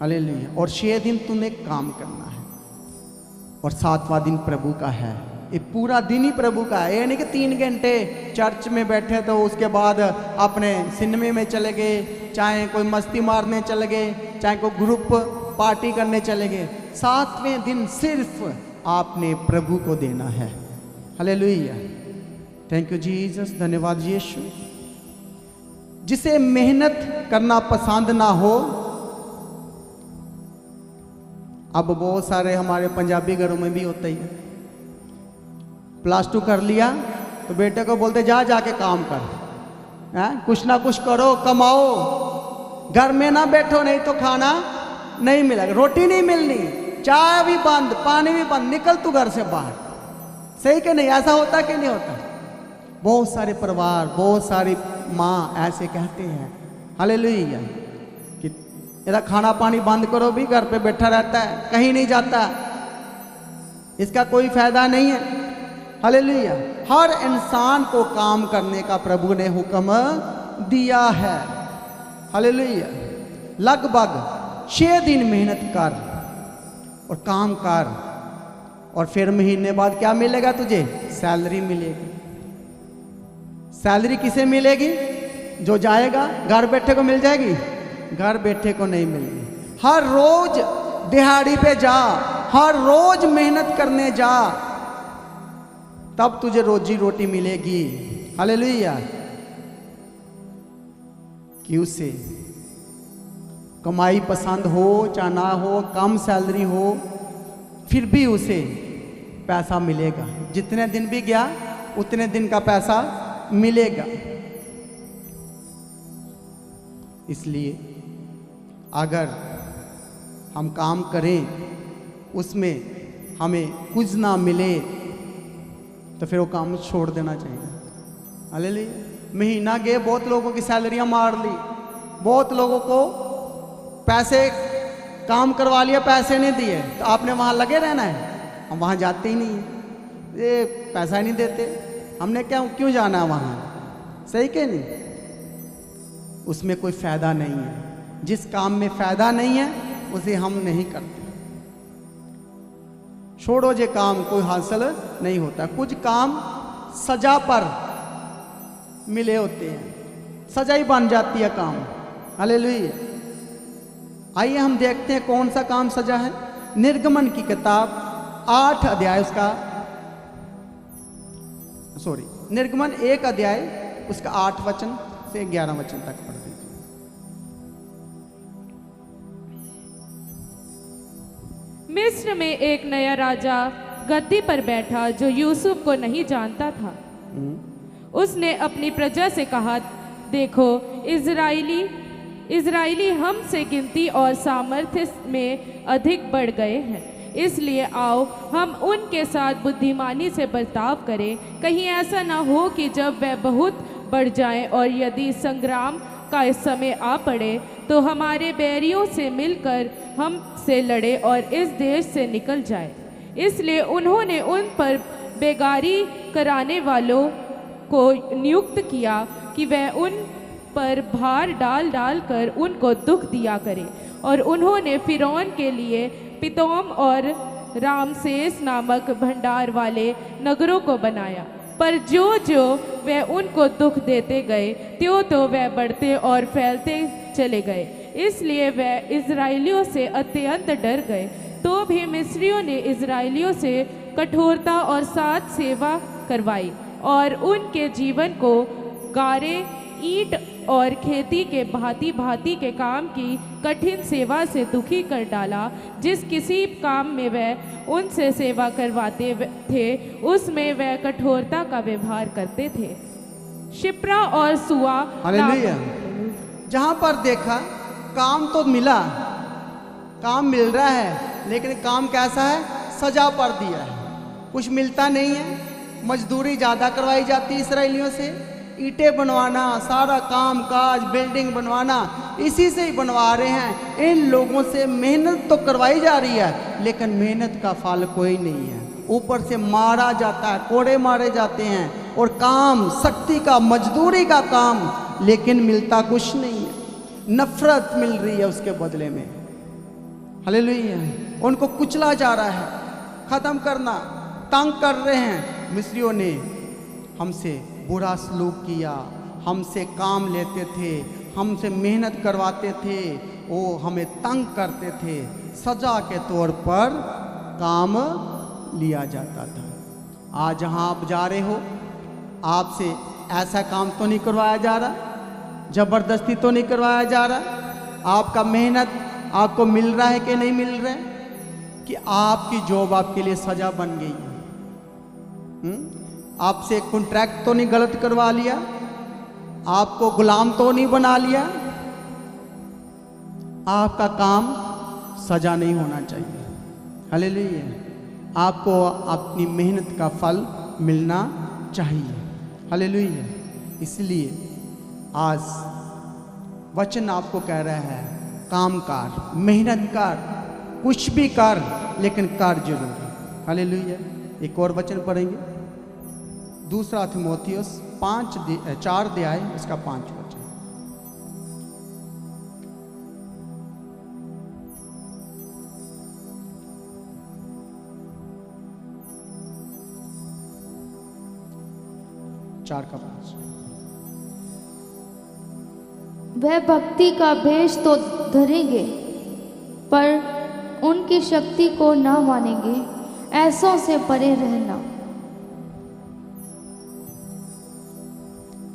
हालेलुया। और 6 दिन तूने काम करना है, और 7वां दिन प्रभु का है। ये पूरा दिन ही प्रभु का है। ये नहीं कि 3 घंटे चर्च में बैठे तो उसके बाद अपने सिनेमे में चले गए, चाहे कोई मस्ती मारने चले गए, चाहे कोई ग्रुप पार्टी करने चले गए। 7वें दिन सिर्फ आपने प्रभु को देना है। हालेलुया। Thank you Jesus. धन्यवाद यीशु। जिसे मेहनत करना पसंद ना हो, अब बहुत सारे हमारे पंजाबी घरों में भी होता ही है। +2 कर लिया तो बेटे को बोलते जा जाके काम कर, कुछ ना कुछ करो, कमाओ, घर में ना बैठो, नहीं तो खाना नहीं मिलेगा, रोटी नहीं मिलनी, चाय भी बंद, पानी भी बंद, निकल तू घर से बाहर। सही कि नहीं? ऐसा होता कि नहीं होता? बहुत सारे परिवार, बहुत सारी माँ ऐसे कहते हैं। हालेलुया। कि इधर खाना पानी बंद करो, भी घर पे बैठा रहता है, कहीं नहीं जाता, इसका कोई फायदा नहीं है। हालेलुया। हर इंसान को काम करने का प्रभु ने हुक्म दिया है। हालेलुया। लगभग 6 दिन मेहनत कर और काम कर, और फिर महीने बाद क्या मिलेगा तुझे? सैलरी मिलेगी। सैलरी किसे मिलेगी? जो जाएगा। घर बैठे को मिल जाएगी? घर बैठे को नहीं मिलेगी। हर रोज दिहाड़ी पे जा, हर रोज मेहनत करने जा, तब तुझे रोजी रोटी मिलेगी। हालेलुया। कि उसे कमाई पसंद हो चाहे ना हो, कम सैलरी हो, फिर भी उसे पैसा मिलेगा। जितने दिन भी गया उतने दिन का पैसा मिलेगा। इसलिए अगर हम काम करें, उसमें हमें कुछ ना मिले, तो फिर वो काम छोड़ देना चाहिए। हालेलुया। महीना गए, बहुत लोगों की सैलरियां मार ली, बहुत लोगों को पैसे काम करवा लिया, पैसे नहीं दिए, तो आपने वहाँ लगे रहना है? हम वहाँ जाते ही नहीं हैं। ये पैसा ही नहीं देते, हमने क्यों जाना है वहाँ? सही कि नहीं? उसमें कोई फ़ायदा नहीं है। जिस काम में फ़ायदा नहीं है उसे हम नहीं करते। छोड़ो जे काम कोई हासिल नहीं होता। कुछ काम सजा पर मिले होते हैं, सजा ही बन जाती है काम। हालेलुया। आइए हम देखते हैं कौन सा काम सजा है। निर्गमन की किताब 8 अध्याय निर्गमन 1 अध्याय उसका 8 वचन से 11 वचन तक पढ़ दीजिए। मिस्र में एक नया राजा गद्दी पर बैठा जो यूसुफ को नहीं जानता था। उसने अपनी प्रजा से कहा, देखो इजराइली हमसे गिनती और सामर्थ्य में अधिक बढ़ गए हैं, इसलिए आओ हम उनके साथ बुद्धिमानी से बर्ताव करें। कहीं ऐसा ना हो कि जब वह बहुत बढ़ जाएं और यदि संग्राम का इस समय आ पड़े तो हमारे बैरियों से मिलकर हमसे लड़े और इस देश से निकल जाए। इसलिए उन्होंने उन पर बेगारी कराने वालों को नियुक्त किया कि वह उन पर भार डाल डाल कर उनको दुख दिया करे। और उन्होंने फिरौन के लिए पितोम और रामसेस नामक भंडार वाले नगरों को बनाया। पर जो जो वह उनको दुख देते गए त्यों वह बढ़ते और फैलते चले गए। इसलिए वह इजराइलियों से अत्यंत डर गए। तो भी मिस्रियों ने इजराइलियों से कठोरता और साथ सेवा करवाई और उनके जीवन को गारे, ईंट और खेती के भांति भांति के काम की कठिन सेवा से दुखी कर डाला। जिस किसी काम में वह उनसे सेवा करवाते थे उसमें वह कठोरता का व्यवहार करते थे। शिप्रा और सुआ हालेलुया। जहाँ पर देखा काम तो मिला, काम मिल रहा है, लेकिन काम कैसा है? सजा पर दिया है, कुछ मिलता नहीं है। मजदूरी ज़्यादा करवाई जाती है इसराइलियों से, ईंटें बनवाना, सारा काम काज, बिल्डिंग बनवाना, इसी से ही बनवा रहे हैं। इन लोगों से मेहनत तो करवाई जा रही है, लेकिन मेहनत का फल कोई नहीं है। ऊपर से मारा जाता है, कोड़े मारे जाते हैं, और काम शक्ति का, मजदूरी का काम, लेकिन मिलता कुछ नहीं है। नफरत मिल रही है उसके बदले में। हालेलुया। उनको कुचला जा रहा है, खत्म करना, तंग कर रहे हैं। मिस्रियों ने हमसे बुरा सलूक किया, हमसे काम लेते थे, हमसे मेहनत करवाते थे, वो हमें तंग करते थे। सजा के तौर पर काम लिया जाता था। आज जहाँ आप जा रहे हो, आपसे ऐसा काम तो नहीं करवाया जा रहा, ज़बरदस्ती तो नहीं करवाया जा रहा। आपका मेहनत आपको मिल रहा है कि नहीं मिल रहा है? कि आपकी जॉब आपके लिए सजा बन गई है। आपसे कॉन्ट्रैक्ट तो नहीं गलत करवा लिया, आपको गुलाम तो नहीं बना लिया। आपका काम सजा नहीं होना चाहिए। हालेलुया। आपको अपनी मेहनत का फल मिलना चाहिए। हालेलुया। इसलिए आज वचन आपको कह रहा है, काम कर, मेहनत कर, कुछ भी कर, लेकिन कर जरूर। हालेलुया। एक और वचन पढ़ेंगे, 2 थिमोथियुस 4 अध्याय इसका 5 वचन। चार का 5। वह भक्ति का भेष तो धरेंगे पर उनकी शक्ति को न मानेंगे, ऐसों से परे रहना।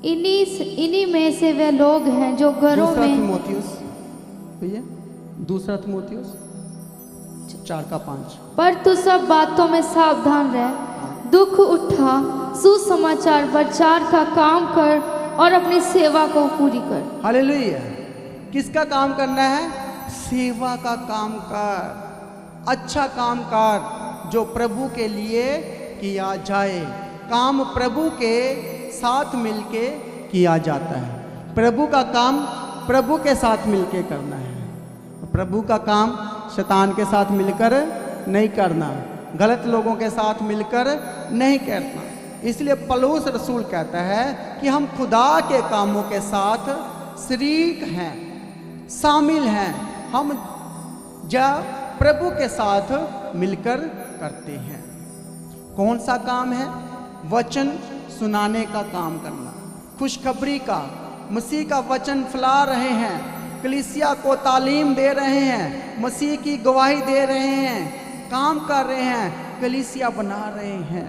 इन्हीं में से वे लोग हैं जो घरों में 2 थिमोथियुस 4 का 5। पर तू सब बातों में सावधान रह, दुख उठा, सुसमाचार प्रचार का काम कर और अपनी सेवा को पूरी कर। हालेलुया। किसका काम करना है? सेवा का काम कर, अच्छा काम कर जो प्रभु के लिए किया जाए। काम प्रभु के साथ मिलके किया जाता है। प्रभु का काम प्रभु के साथ मिलके करना है। प्रभु का काम शैतान के साथ मिलकर नहीं करना, गलत लोगों के साथ मिलकर नहीं करना। इसलिए पौलुस रसूल कहता है कि हम खुदा के कामों के साथ शरीक हैं, शामिल हैं। हम जब प्रभु के साथ मिलकर करते हैं। कौन सा काम है? वचन सुनाने का काम करना, खुशखबरी का, मसीह का वचन फैला रहे हैं, कलीसिया को तालीम दे रहे हैं, मसीह की गवाही दे रहे हैं, काम कर रहे हैं, कलीसिया बना रहे हैं,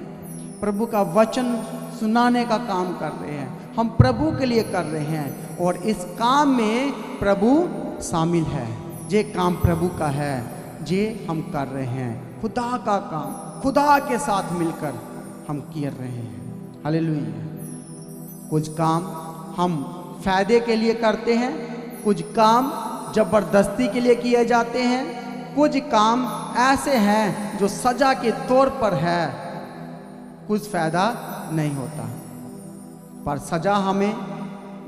प्रभु का वचन सुनाने का काम कर रहे हैं। हम प्रभु के लिए कर रहे हैं और इस काम में प्रभु शामिल है। ये काम प्रभु का है, ये हम कर रहे हैं। खुदा का काम, खुदा के साथ मिलकर हम कर रहे हैं। हालेलुया। कुछ काम हम फायदे के लिए करते हैं, कुछ काम जबरदस्ती के लिए किए जाते हैं, कुछ काम ऐसे हैं जो सजा के तौर पर है, कुछ फायदा नहीं होता पर सजा हमें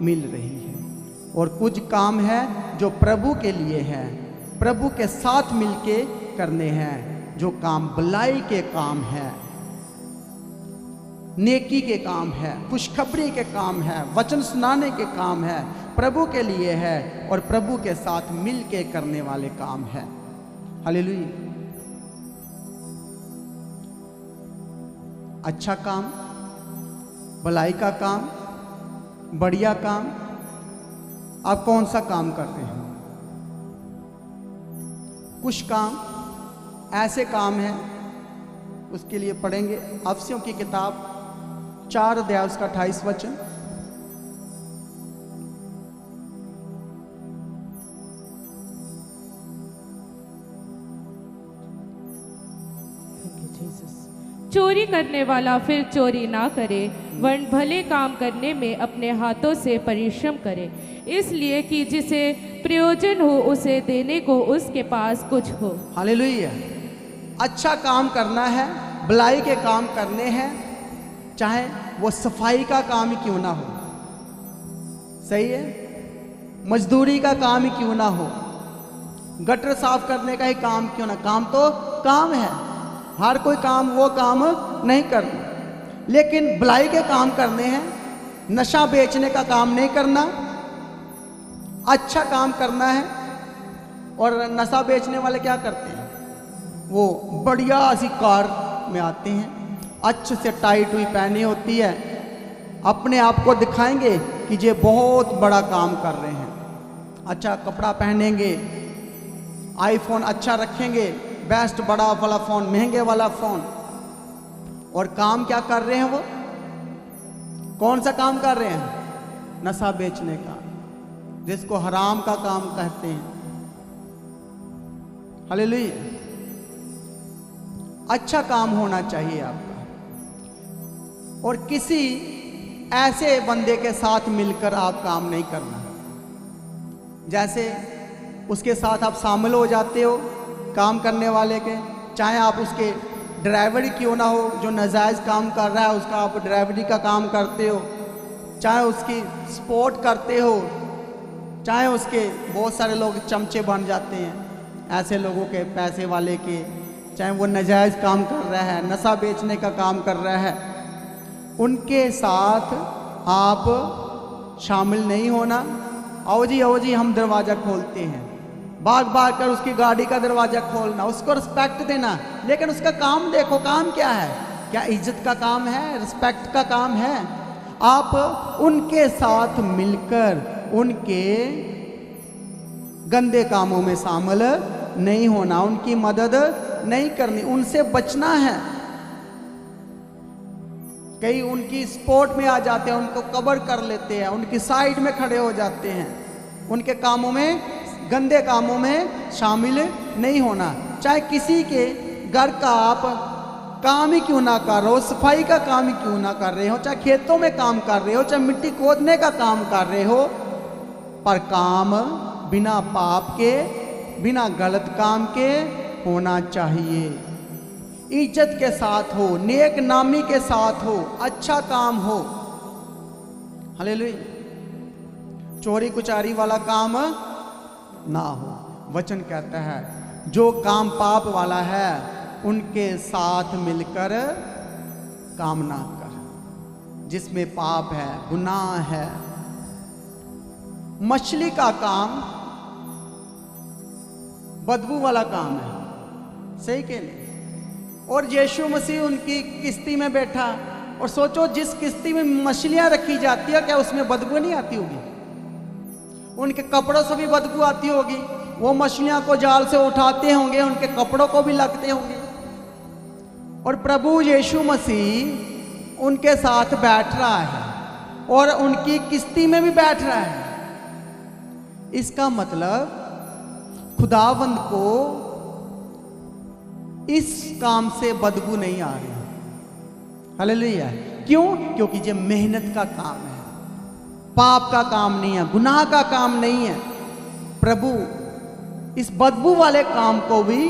मिल रही है। और कुछ काम है जो प्रभु के लिए है, प्रभु के साथ मिलके करने हैं, जो काम भलाई के काम है, नेकी के काम है, खुशखबरी के काम है, वचन सुनाने के काम है, प्रभु के लिए है और प्रभु के साथ मिलके करने वाले काम है। हालेलुया। अच्छा काम, भलाई का काम, बढ़िया काम, आप कौन सा काम करते हैं? कुछ काम ऐसे काम हैं, उसके लिए पढ़ेंगे अफसियों की किताब 4 अध्याय उसका 28 वचन। चोरी करने वाला फिर चोरी ना करे, वरन भले काम करने में अपने हाथों से परिश्रम करे, इसलिए कि जिसे प्रयोजन हो उसे देने को उसके पास कुछ हो। हालेलुया। अच्छा काम करना है, भलाई के काम करने हैं, चाहे वो सफाई का काम ही क्यों ना हो, सही है, मजदूरी का काम ही क्यों ना हो, गटर साफ करने का ही काम क्यों ना, काम तो काम है, हर कोई काम वो काम नहीं करना, लेकिन भलाई के काम करने हैं, नशा बेचने का काम नहीं करना, अच्छा काम करना है। और नशा बेचने वाले क्या करते हैं? वो बढ़िया सी कार में आते हैं, अच्छे से टाइट हुई पहनी होती है, अपने आप को दिखाएंगे कि ये बहुत बड़ा काम कर रहे हैं, अच्छा कपड़ा पहनेंगे, आईफोन अच्छा रखेंगे, बेस्ट बड़ा वाला फ़ोन, महंगे वाला फ़ोन, और काम क्या कर रहे हैं? वो कौन सा काम कर रहे हैं? नशा बेचने का, जिसको हराम का काम कहते हैं। हालेलुया। अच्छा काम होना चाहिए आपका, और किसी ऐसे बंदे के साथ मिलकर आप काम नहीं करना, जैसे उसके साथ आप शामिल हो जाते हो काम करने वाले के, चाहे आप उसके ड्राइवरी क्यों ना हो, जो नाजायज़ काम कर रहा है उसका आप ड्राइवरी का काम करते हो, चाहे उसकी सपोर्ट करते हो, चाहे उसके बहुत सारे लोग चमचे बन जाते हैं ऐसे लोगों के, पैसे वाले के, चाहे वो नाजायज़ काम कर रहा है, नशा बेचने का काम कर रहा है, उनके साथ आप शामिल नहीं होना। आओ जी हम दरवाज़ा खोलते हैं, भाग भाग कर उसकी गाड़ी का दरवाज़ा खोलना, उसको रिस्पेक्ट देना, लेकिन उसका काम देखो, काम क्या है? क्या इज्जत का काम है? रिस्पेक्ट का काम है? आप उनके साथ मिलकर उनके गंदे कामों में शामिल नहीं होना, उनकी मदद नहीं करनी, उनसे बचना है। कई उनकी सपोर्ट में आ जाते हैं, उनको कवर कर लेते हैं, उनकी साइड में खड़े हो जाते हैं, उनके कामों में, गंदे कामों में शामिल नहीं होना। चाहे किसी के घर का आप काम ही क्यों ना कर रहे हो, सफाई का काम ही क्यों ना कर रहे हो, चाहे खेतों में काम कर रहे हो, चाहे मिट्टी खोदने का काम कर रहे हो, पर काम बिना पाप के, बिना गलत काम के होना चाहिए, इज्जत के साथ हो, नेक नामी के साथ हो, अच्छा काम हो। हालेलुया। चोरी कुचारी वाला काम ना हो। वचन कहता है जो काम पाप वाला है उनके साथ मिलकर काम ना कर, जिसमें पाप है, गुनाह है। मछली का काम बदबू वाला काम है, सही के नहीं। और यीशु मसीह उनकी किश्ती में बैठा, और सोचो जिस किश्ती में मछलियां रखी जाती है, क्या उसमें बदबू नहीं आती होगी? उनके कपड़ों से भी बदबू आती होगी। वो मछलियां को जाल से उठाते होंगे, उनके कपड़ों को भी लगते होंगे। और प्रभु यीशु मसीह उनके साथ बैठ रहा है और उनकी किश्ती में भी बैठ रहा है। इसका मतलब खुदावंद को इस काम से बदबू नहीं आ रही। हालेलुया। क्यों? क्योंकि ये मेहनत का काम है, पाप का काम नहीं है, गुनाह का काम नहीं है। प्रभु इस बदबू वाले काम को भी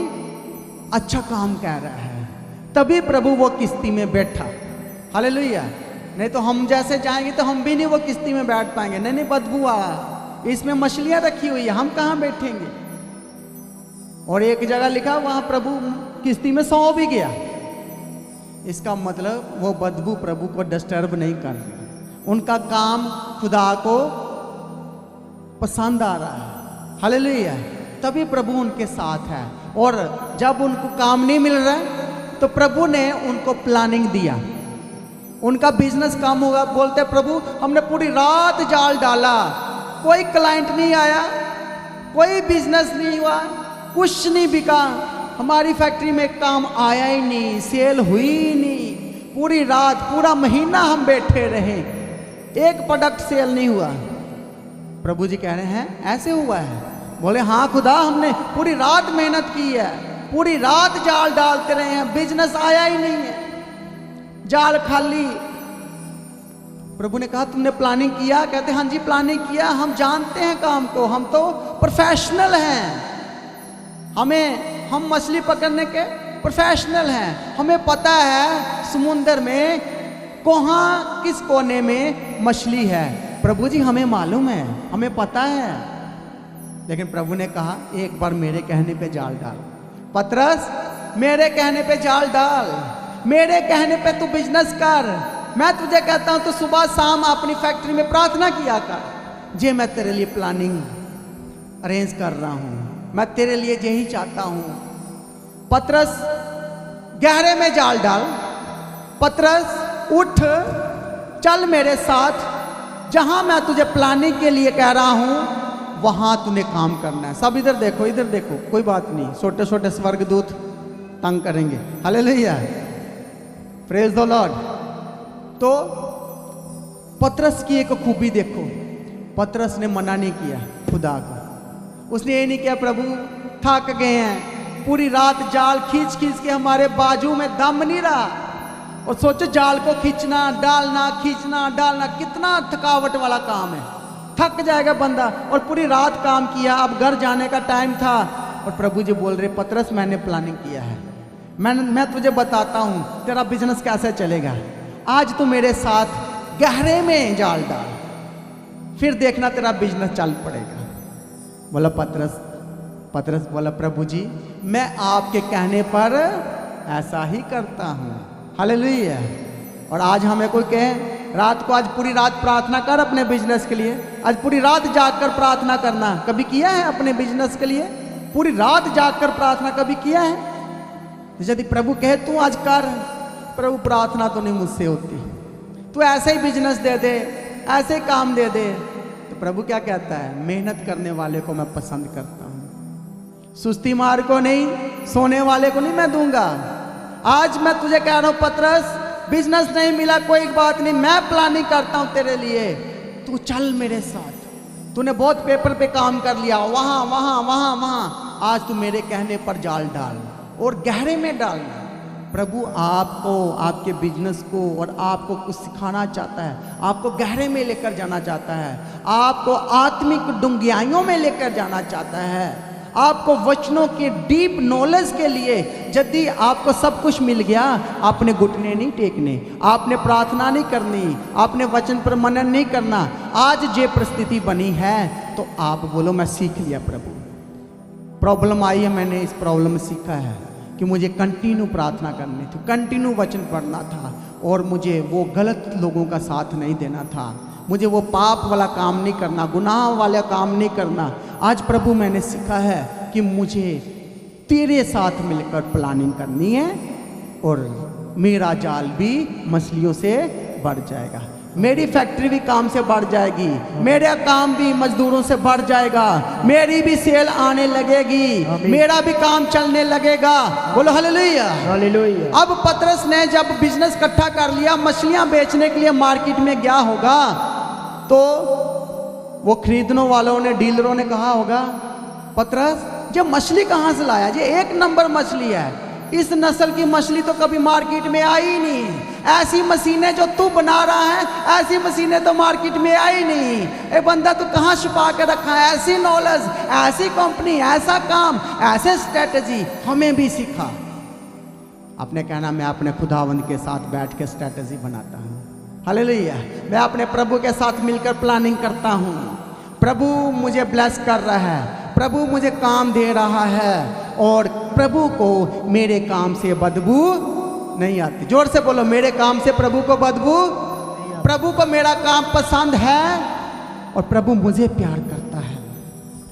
अच्छा काम कह रहा है, तभी प्रभु वो किश्ती में बैठा। हालेलुया। नहीं तो हम जैसे जाएंगे तो हम भी नहीं वो किश्ती में बैठ पाएंगे। नहीं, बदबू आया, इसमें मछलियां रखी हुई है, हम कहां बैठेंगे? और एक जगह लिखा वहां प्रभु किश्ती में सौ भी गया। इसका मतलब वो बदबू प्रभु को डिस्टर्ब नहीं कर रही, उनका काम खुदा को पसंद आ रहा है। हालेलुया। तभी प्रभु उनके साथ है। और जब उनको काम नहीं मिल रहा है तो प्रभु ने उनको प्लानिंग दिया। उनका बिजनेस काम होगा, बोलते प्रभु हमने पूरी रात जाल डाला, कोई क्लाइंट नहीं आया, कोई बिजनेस नहीं हुआ, कुछ नहीं बिका, हमारी फैक्ट्री में काम आया ही नहीं, सेल हुई ही नहीं, पूरी रात पूरा महीना हम बैठे रहे, एक प्रोडक्ट सेल नहीं हुआ। प्रभु जी कह रहे हैं ऐसे हुआ है? बोले हाँ खुदा, हमने पूरी रात मेहनत की है, पूरी रात जाल डालते रहे हैं, बिजनेस आया ही नहीं है, जाल खाली। प्रभु ने कहा तुमने प्लानिंग किया? कहते हाँ जी प्लानिंग किया, हम जानते हैं काम को, हम तो प्रोफेशनल हैं, हम मछली पकड़ने के प्रोफेशनल हैं, हमें पता है समुंदर में कहाँ किस कोने में मछली है। प्रभु जी हमें मालूम है, हमें पता है। लेकिन प्रभु ने कहा एक बार मेरे कहने पे जाल डाल, पतरस मेरे कहने पे जाल डाल, मेरे कहने पे तू बिजनेस कर। मैं तुझे कहता हूं तू सुबह शाम अपनी फैक्ट्री में प्रार्थना किया कर। जे मैं तेरे लिए प्लानिंग अरेंज कर रहा हूं, मैं तेरे लिए यही चाहता हूं। पतरस गहरे में जाल डाल, पतरस उठ चल मेरे साथ, जहां मैं तुझे प्लानिंग के लिए कह रहा हूं वहां तूने काम करना है। सब इधर देखो, इधर देखो, कोई बात नहीं, छोटे छोटे स्वर्गदूत तंग करेंगे। Hallelujah, praise the Lord. तो पतरस की एक खूबी देखो, पतरस ने मना नहीं किया खुदा को। उसने ये नहीं किया प्रभु थक गए हैं, पूरी रात जाल खींच खींच के हमारे बाजू में दम नहीं रहा। और सोचो जाल को खींचना डालना, खींचना डालना, कितना थकावट वाला काम है, थक जाएगा बंदा। और पूरी रात काम किया, अब घर जाने का टाइम था। और प्रभु जी बोल रहे पतरस मैंने प्लानिंग किया है, मैं तुझे बताता हूं तेरा बिजनेस कैसे चलेगा। आज तू मेरे साथ गहरे में जाल डाल, फिर देखना तेरा बिजनेस चल पड़ेगा। बोला पतरस बोला प्रभु जी मैं आपके कहने पर ऐसा ही करता हूं। हालेलुया। और आज हमें कोई कहे रात को आज पूरी रात प्रार्थना कर अपने बिजनेस के लिए, आज पूरी रात जागकर प्रार्थना करना, कभी किया है अपने बिजनेस के लिए? पूरी रात जागकर प्रार्थना कभी किया है? यदि प्रभु कहे तू आज कर, प्रभु प्रार्थना तो नहीं मुझसे होती, तू ऐसे ही बिजनेस दे दे, ऐसे ही काम दे दे। तो प्रभु क्या कहता है? मेहनत करने वाले को मैं पसंद करता हूं, सुस्ती मार को नहीं, सोने वाले को नहीं मैं दूंगा। आज मैं तुझे कह रहा हूं पतरस, बिजनेस नहीं मिला कोई बात नहीं, मैं प्लानिंग करता हूं तेरे लिए, तू चल मेरे साथ। तूने बहुत पेपर पे काम कर लिया, वहां वहां वहां वहां, आज तू मेरे कहने पर जाल डाल और गहरे में डालना। प्रभु आपको, आपके बिजनेस को और आपको कुछ सिखाना चाहता है, आपको गहरे में लेकर जाना चाहता है, आपको आत्मिक डूंघाइयों में लेकर जाना चाहता है, आपको वचनों के डीप नॉलेज के लिए। यदि आपको सब कुछ मिल गया, आपने घुटने नहीं टेकने, आपने प्रार्थना नहीं करनी, आपने वचन पर मनन नहीं करना, आज जे परिस्थिति बनी है तो आप बोलो मैं सीख लिया प्रभु, प्रॉब्लम आई है, मैंने इस प्रॉब्लम में सीखा है कि मुझे कंटिन्यू प्रार्थना करनी थी, कंटिन्यू वचन पढ़ना था, और मुझे वो गलत लोगों का साथ नहीं देना था, मुझे वो पाप वाला काम नहीं करना, गुनाह वाला काम नहीं करना। आज प्रभु मैंने सीखा है कि मुझे तेरे साथ मिलकर प्लानिंग करनी है और मेरा जाल भी मछलियों से बढ़ जाएगा, मेरी फैक्ट्री भी काम से बढ़ जाएगी, मेरा काम भी मजदूरों से बढ़ जाएगा, मेरी भी सेल आने लगेगी, मेरा भी काम चलने लगेगा। बोलो हालेलुया। हालेलुया। अब पतरस ने जब बिजनेस इकट्ठा कर लिया, मछलियां बेचने के लिए मार्केट में गया होगा, तो वो खरीदने वालों ने, डीलरों ने कहा होगा, पतरस ये मछली कहाँ से लाया, ये एक नंबर मछली है, इस नस्ल की मछली तो कभी मार्केट में आई ही नहीं, ऐसी मशीनें जो तू बना रहा है, ऐसी मशीनें तो मार्केट में आई नहीं, ए बंदा तू कहाँ छुपा के रखा है, ऐसी नॉलेज, ऐसी कंपनी, ऐसा काम, ऐसे स्ट्रेटजी हमें भी सिखा। आपने कहना मैं अपने खुदावंद के साथ बैठ के स्ट्रेटजी बनाता हूँ, हालेलुया, मैं अपने प्रभु के साथ मिलकर प्लानिंग करता हूँ, प्रभु मुझे ब्लेस कर रहा है, प्रभु मुझे काम दे रहा है और प्रभु को मेरे काम से बदबू नहीं आती। जोर से बोलो, मेरे काम से प्रभु को बदबू, प्रभु को मेरा काम पसंद है और प्रभु मुझे प्यार करता है।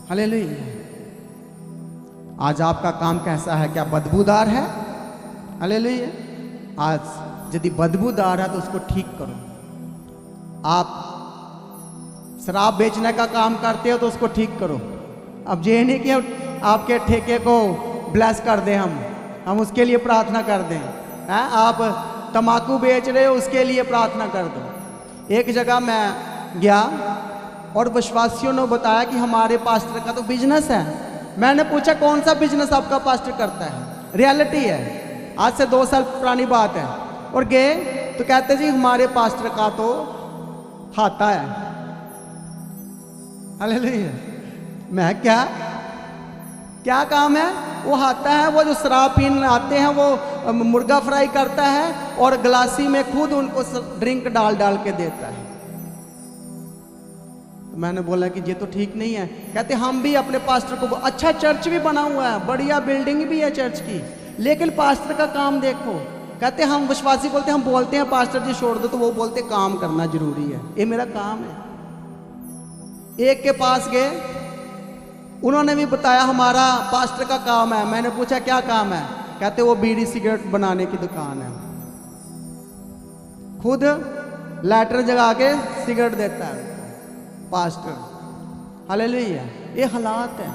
हालेलुया। आज आपका काम कैसा है, क्या बदबूदार है? हालेलुया। आज यदि बदबूदार है तो उसको ठीक करो। आप शराब बेचने का काम करते हो तो उसको ठीक करो। अब ये नहीं कि आपके ठेके को ब्लेस कर दें, हम उसके लिए प्रार्थना कर दें। आप तम्बाकू बेच रहे हो, उसके लिए प्रार्थना कर दो। एक जगह मैं गया और विश्वासियों ने बताया कि हमारे पास्टर का तो बिजनेस है। मैंने पूछा कौन सा बिजनेस आपका पास्टर करता है? रियलिटी है, आज से 2 साल पुरानी बात है। और गए तो कहते जी हमारे पास्टर का तो हाथा है। हालेलुया। मैं क्या काम है? वो हाथा है, वो जो शराब पीने आते हैं वो मुर्गा फ्राई करता है और ग्लासी में खुद उनको ड्रिंक डाल डाल के देता है। तो मैंने बोला कि ये तो ठीक नहीं है। कहते हम भी अपने पास्टर को, अच्छा चर्च भी बना हुआ है, बढ़िया बिल्डिंग भी है चर्च की, लेकिन पास्टर का काम देखो। कहते हम विश्वासी बोलते, हम बोलते हैं पास्टर जी छोड़ दो, तो वो बोलते काम करना जरूरी है, ये मेरा काम है। एक के पास गए, उन्होंने भी बताया हमारा पास्टर का काम है। मैंने पूछा क्या काम है? कहते वो बीड़ी सिगरेट बनाने की दुकान है, खुद लाइटर जगा के सिगरेट देता है पास्टर। हालेलुया। ये हालात है।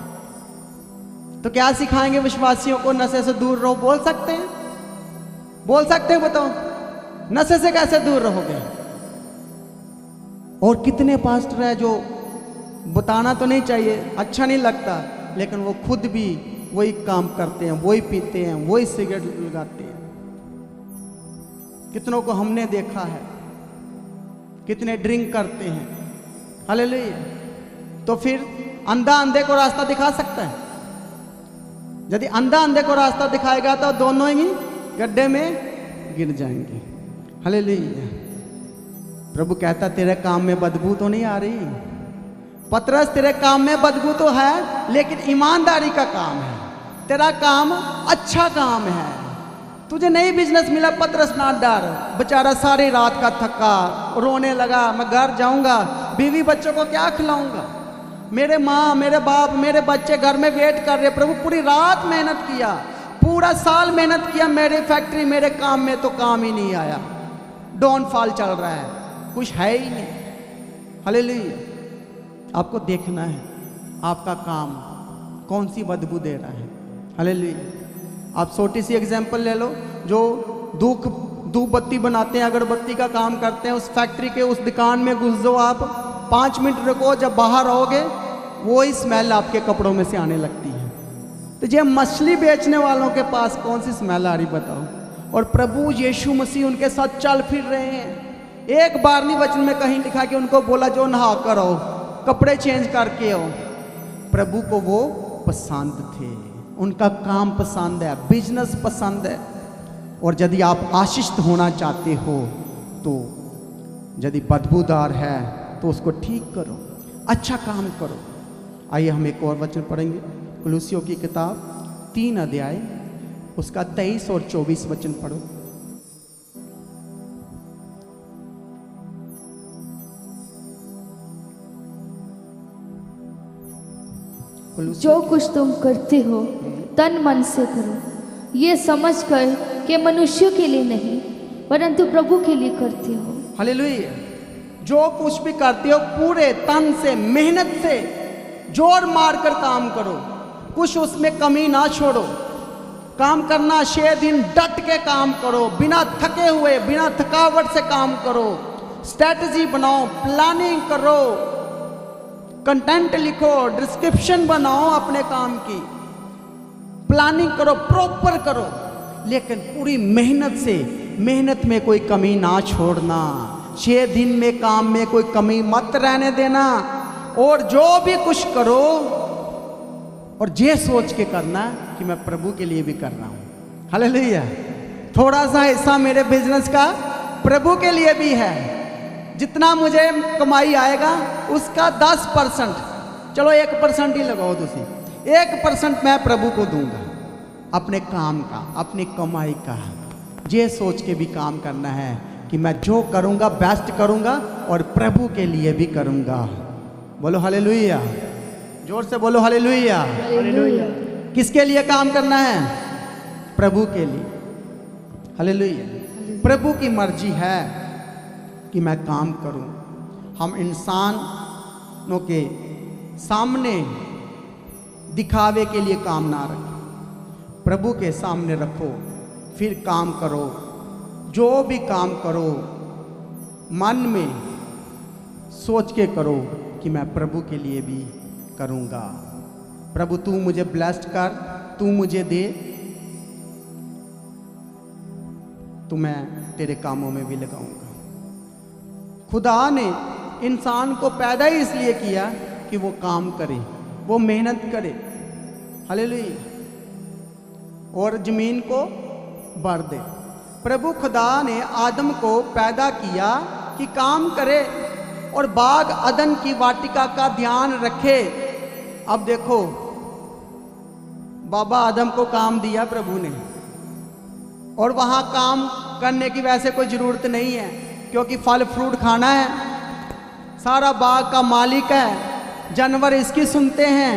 तो क्या सिखाएंगे विश्वासियों को? नशे से दूर रहो। बोल सकते हैं? बोल सकते हैं? बताओ, नशे से कैसे दूर रहोगे? और कितने पास्टर है जो बताना तो नहीं चाहिए, अच्छा नहीं लगता, लेकिन वो खुद भी वही काम करते हैं, वही पीते हैं, वही सिगरेट लगाते हैं। कितनों को हमने देखा है, कितने ड्रिंक करते हैं। हालेलुया। तो फिर अंधा अंधे को रास्ता दिखा सकता है? यदि अंधा अंधे को रास्ता दिखाएगा तो दोनों ही गड्ढे में गिर जाएंगे। हालेलुया। प्रभु कहता तेरे काम में बदबू तो नहीं आ रही? पतरस तेरे काम में बदबू तो है, लेकिन ईमानदारी का काम है, तेरा काम अच्छा काम है। तुझे नई बिजनेस मिला, पतरस ना डर। बेचारा सारी रात का थका, रोने लगा, मैं घर जाऊंगा, बीवी बच्चों को क्या खिलाऊंगा, मेरे माँ मेरे बाप मेरे बच्चे घर में वेट कर रहे। प्रभु पूरी रात मेहनत किया, पूरा साल मेहनत किया, मेरी फैक्ट्री मेरे काम में तो काम ही नहीं आया, डाउनफॉल चल रहा है, कुछ है ही नहीं। हालेलुया। आपको देखना है आपका काम कौन सी बदबू दे रहा है। हालेलुया। आप छोटी सी एग्जांपल ले लो, जो धूप बत्ती बनाते हैं, अगरबत्ती का काम करते हैं, उस फैक्ट्री के उस दुकान में घुस जाओ आप, 5 मिनट रुको, जब बाहर आओगे वो ही स्मेल आपके कपड़ों में से आने लगती है। तो ये मछली बेचने वालों के पास कौन सी स्मेल आ रही बताओ? और प्रभु यीशु मसीह उनके साथ चल फिर रहे हैं। एक बार नहीं वचन में कहीं लिखा कि उनको बोला जो नहा कर आओ, कपड़े चेंज करके आओ। प्रभु को वो पसंद थे, उनका काम पसंद है, बिजनेस पसंद है। और यदि आप आशीषित होना चाहते हो तो यदि बदबूदार है तो उसको ठीक करो, अच्छा काम करो। आइए हम एक और वचन पढ़ेंगे, कुलुसियों की किताब 3 अध्याय उसका 23 और 24 वचन पढ़ो। जो कुछ तुम करते हो तन मन से करो, ये समझकर कि मनुष्यों के लिए नहीं परंतु प्रभु के लिए करते हो। हालेलुया। जो कुछ भी करते हो पूरे तन से, मेहनत से, जोर मारकर काम करो, कुछ उसमें कमी ना छोड़ो। काम करना 6 दिन डट के काम करो, बिना थके हुए, बिना थकावट से काम करो। स्ट्रैटेजी बनाओ, प्लानिंग करो, कंटेंट लिखो, डिस्क्रिप्शन बनाओ अपने काम की, प्लानिंग करो, प्रॉपर करो, लेकिन पूरी मेहनत से, मेहनत में कोई कमी ना छोड़ना। 6 दिन में काम में कोई कमी मत रहने देना। और जो भी कुछ करो और ये सोच के करना कि मैं प्रभु के लिए भी कर रहा हूँ। हालेलुया। थोड़ा सा हिस्सा मेरे बिजनेस का प्रभु के लिए भी है। जितना मुझे कमाई आएगा उसका 10%, चलो 1% ही लगाओ, तुसी 1% मैं प्रभु को दूंगा अपने काम का, अपनी कमाई का। ये सोच के भी काम करना है कि मैं जो करूंगा बेस्ट करूंगा और प्रभु के लिए भी करूंगा। बोलो हालेलुया, जोर से बोलो हालेलुया। हालेलुया। किसके लिए काम करना है? प्रभु के लिए। हालेलुया। प्रभु की मर्जी है कि मैं काम करूं। हम इंसानों के सामने दिखावे के लिए काम ना रखें, प्रभु के सामने रखो, फिर काम करो। जो भी काम करो मन में सोच के करो कि मैं प्रभु के लिए भी करूंगा। प्रभु तू मुझे ब्लेस्ड कर, तू मुझे दे, तो मैं तेरे कामों में भी लगाऊंगा। खुदा ने इंसान को पैदा ही इसलिए किया कि वो काम करे, वो मेहनत करे। हालेलुया। और जमीन को भर दे। प्रभु खुदा ने आदम को पैदा किया कि काम करे और बाग अदन की वाटिका का ध्यान रखे। अब देखो, बाबा आदम को काम दिया प्रभु ने, और वहां काम करने की वैसे कोई जरूरत नहीं है, क्योंकि फल फ्रूट खाना है, सारा बाग का मालिक है, जानवर इसकी सुनते हैं,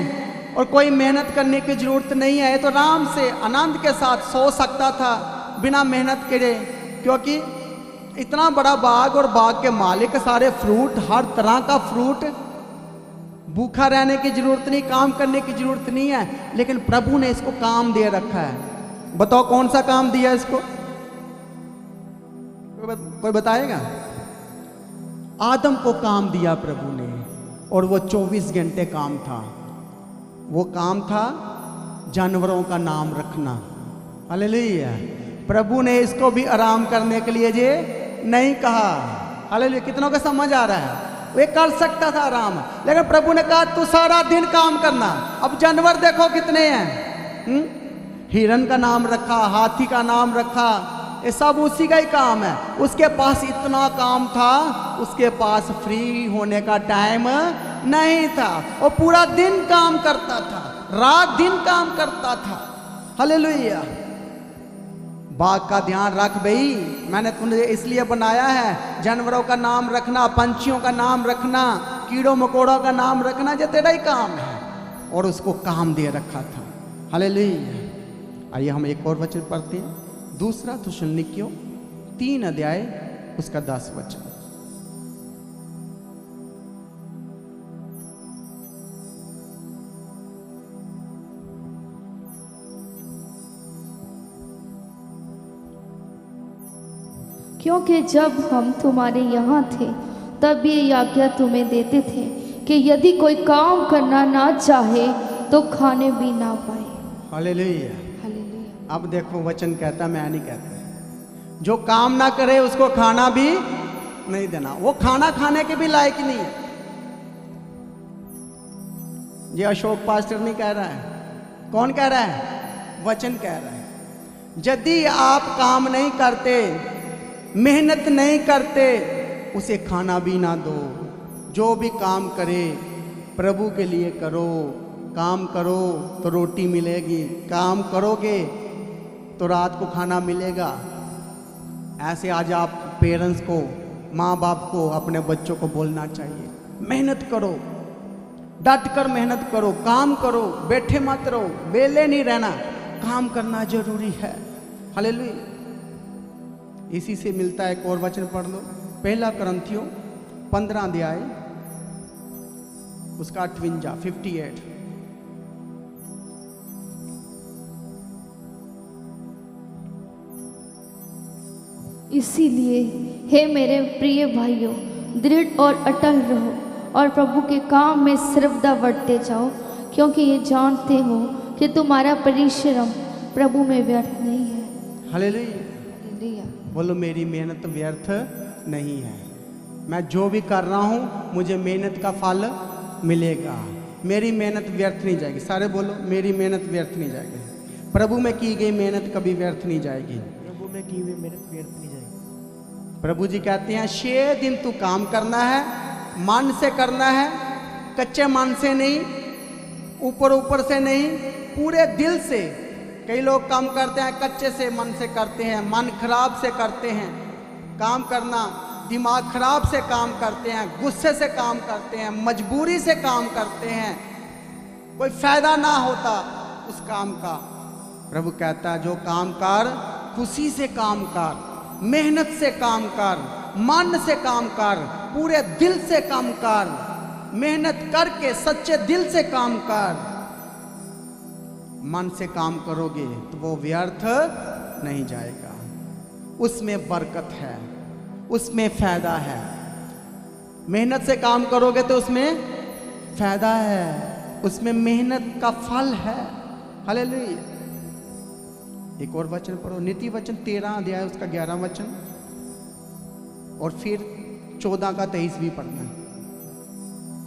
और कोई मेहनत करने की जरूरत नहीं है। ये तो आराम से आनंद के साथ सो सकता था बिना मेहनत करे, क्योंकि इतना बड़ा बाग और बाग के मालिक, सारे फ्रूट, हर तरह का फ्रूट, भूखा रहने की जरूरत नहीं, काम करने की जरूरत नहीं है। लेकिन प्रभु ने इसको काम दे रखा है। बताओ कौन सा काम दिया इसको? कोई बताएगा? आदम को काम दिया प्रभु ने, और वो 24 घंटे काम था। वो काम था जानवरों का नाम रखना। हालेलुया। प्रभु ने इसको भी आराम करने के लिए ये नहीं कहा। हालेलुया। कितनों को समझ आ रहा है? वे कर सकता था आराम, लेकिन प्रभु ने कहा तू सारा दिन काम करना। अब जानवर देखो कितने हैं, हिरन का नाम रखा, हाथी का नाम रखा, ये सब उसी का ही काम है। उसके पास इतना काम था, उसके पास फ्री होने का टाइम नहीं था। वो पूरा दिन काम करता था, रात दिन काम करता था। हालेलुया। बाग का ध्यान रख भाई, मैंने तुझे इसलिए बनाया है। जानवरों का नाम रखना, पंछियों का नाम रखना, कीड़ों मकोड़ों का नाम रखना, ये तेरा ही काम है, और उसको काम दे रखा था। हालेलुया। आइए हम एक और वचन पढ़ते हैं, 2 थिस्सलुनीकियों 3 अध्याय उसका 10 वचन। क्योंकि जब हम तुम्हारे यहाँ थे तब ये आज्ञा तुम्हें देते थे कि यदि कोई काम करना ना चाहे तो खाने भी ना पाए। हालेलुया। हालेलुया। अब देखो वचन कहता, मैं नहीं कहता, जो काम ना करे उसको खाना भी नहीं देना। वो खाना खाने के भी लायक नहीं है। ये अशोक पास्टर नहीं कह रहा है, कौन कह रहा है? वचन कह रहा है। यदि आप काम नहीं करते, मेहनत नहीं करते, उसे खाना भी ना दो। जो भी काम करे प्रभु के लिए करो। काम करो तो रोटी मिलेगी, काम करोगे तो रात को खाना मिलेगा। ऐसे आज आप पेरेंट्स को, माँ बाप को अपने बच्चों को बोलना चाहिए, मेहनत करो। डट कर मेहनत करो, काम करो, बैठे मत रहो, बेले नहीं रहना, काम करना जरूरी है। हालेलुया। इसी से मिलता है एक और वचन पढ़ लो, पहला करंथियों 15 अध्याय उसका 58। इसीलिए हे मेरे प्रिय भाइयों, दृढ़ और अटल रहो और प्रभु के काम में सर्वदा बढ़ते जाओ, क्योंकि ये जानते हो कि तुम्हारा परिश्रम प्रभु में व्यर्थ नहीं है। हालेलुया। हालेलुया। बोलो मेरी मेहनत व्यर्थ नहीं है। मैं जो भी कर रहा हूँ मुझे मेहनत का फल मिलेगा। मेरी मेहनत व्यर्थ नहीं जाएगी। सारे बोलो मेरी मेहनत व्यर्थ नहीं जाएगी। प्रभु में की गई मेहनत कभी व्यर्थ नहीं जाएगी। प्रभु में की हुई मेहनत व्यर्थ नहीं जाएगी। प्रभु जी कहते हैं 6 दिन तू काम करना है, मन से करना है, कच्चे मन से नहीं, ऊपर ऊपर से नहीं, पूरे दिल से। कई लोग काम करते हैं कच्चे से मन से करते हैं, मन खराब से करते हैं काम करना, दिमाग खराब से काम करते हैं, गुस्से से काम करते हैं, मजबूरी से काम करते हैं, कोई फायदा ना होता उस काम का। प्रभु कहता है जो काम कर खुशी से काम कर, मेहनत से काम कर, मन से काम कर, पूरे दिल से काम कर, मेहनत करके सच्चे दिल से काम कर। मन से काम करोगे तो वो व्यर्थ नहीं जाएगा, उसमें बरकत है, उसमें फायदा है। मेहनत से काम करोगे तो उसमें फायदा है, उसमें मेहनत का फल है। हालेलुया। एक और वचन पढ़ो, नीति वचन 13 अध्याय उसका 11 वचन, और फिर 14 का 23 भी पढ़ना है।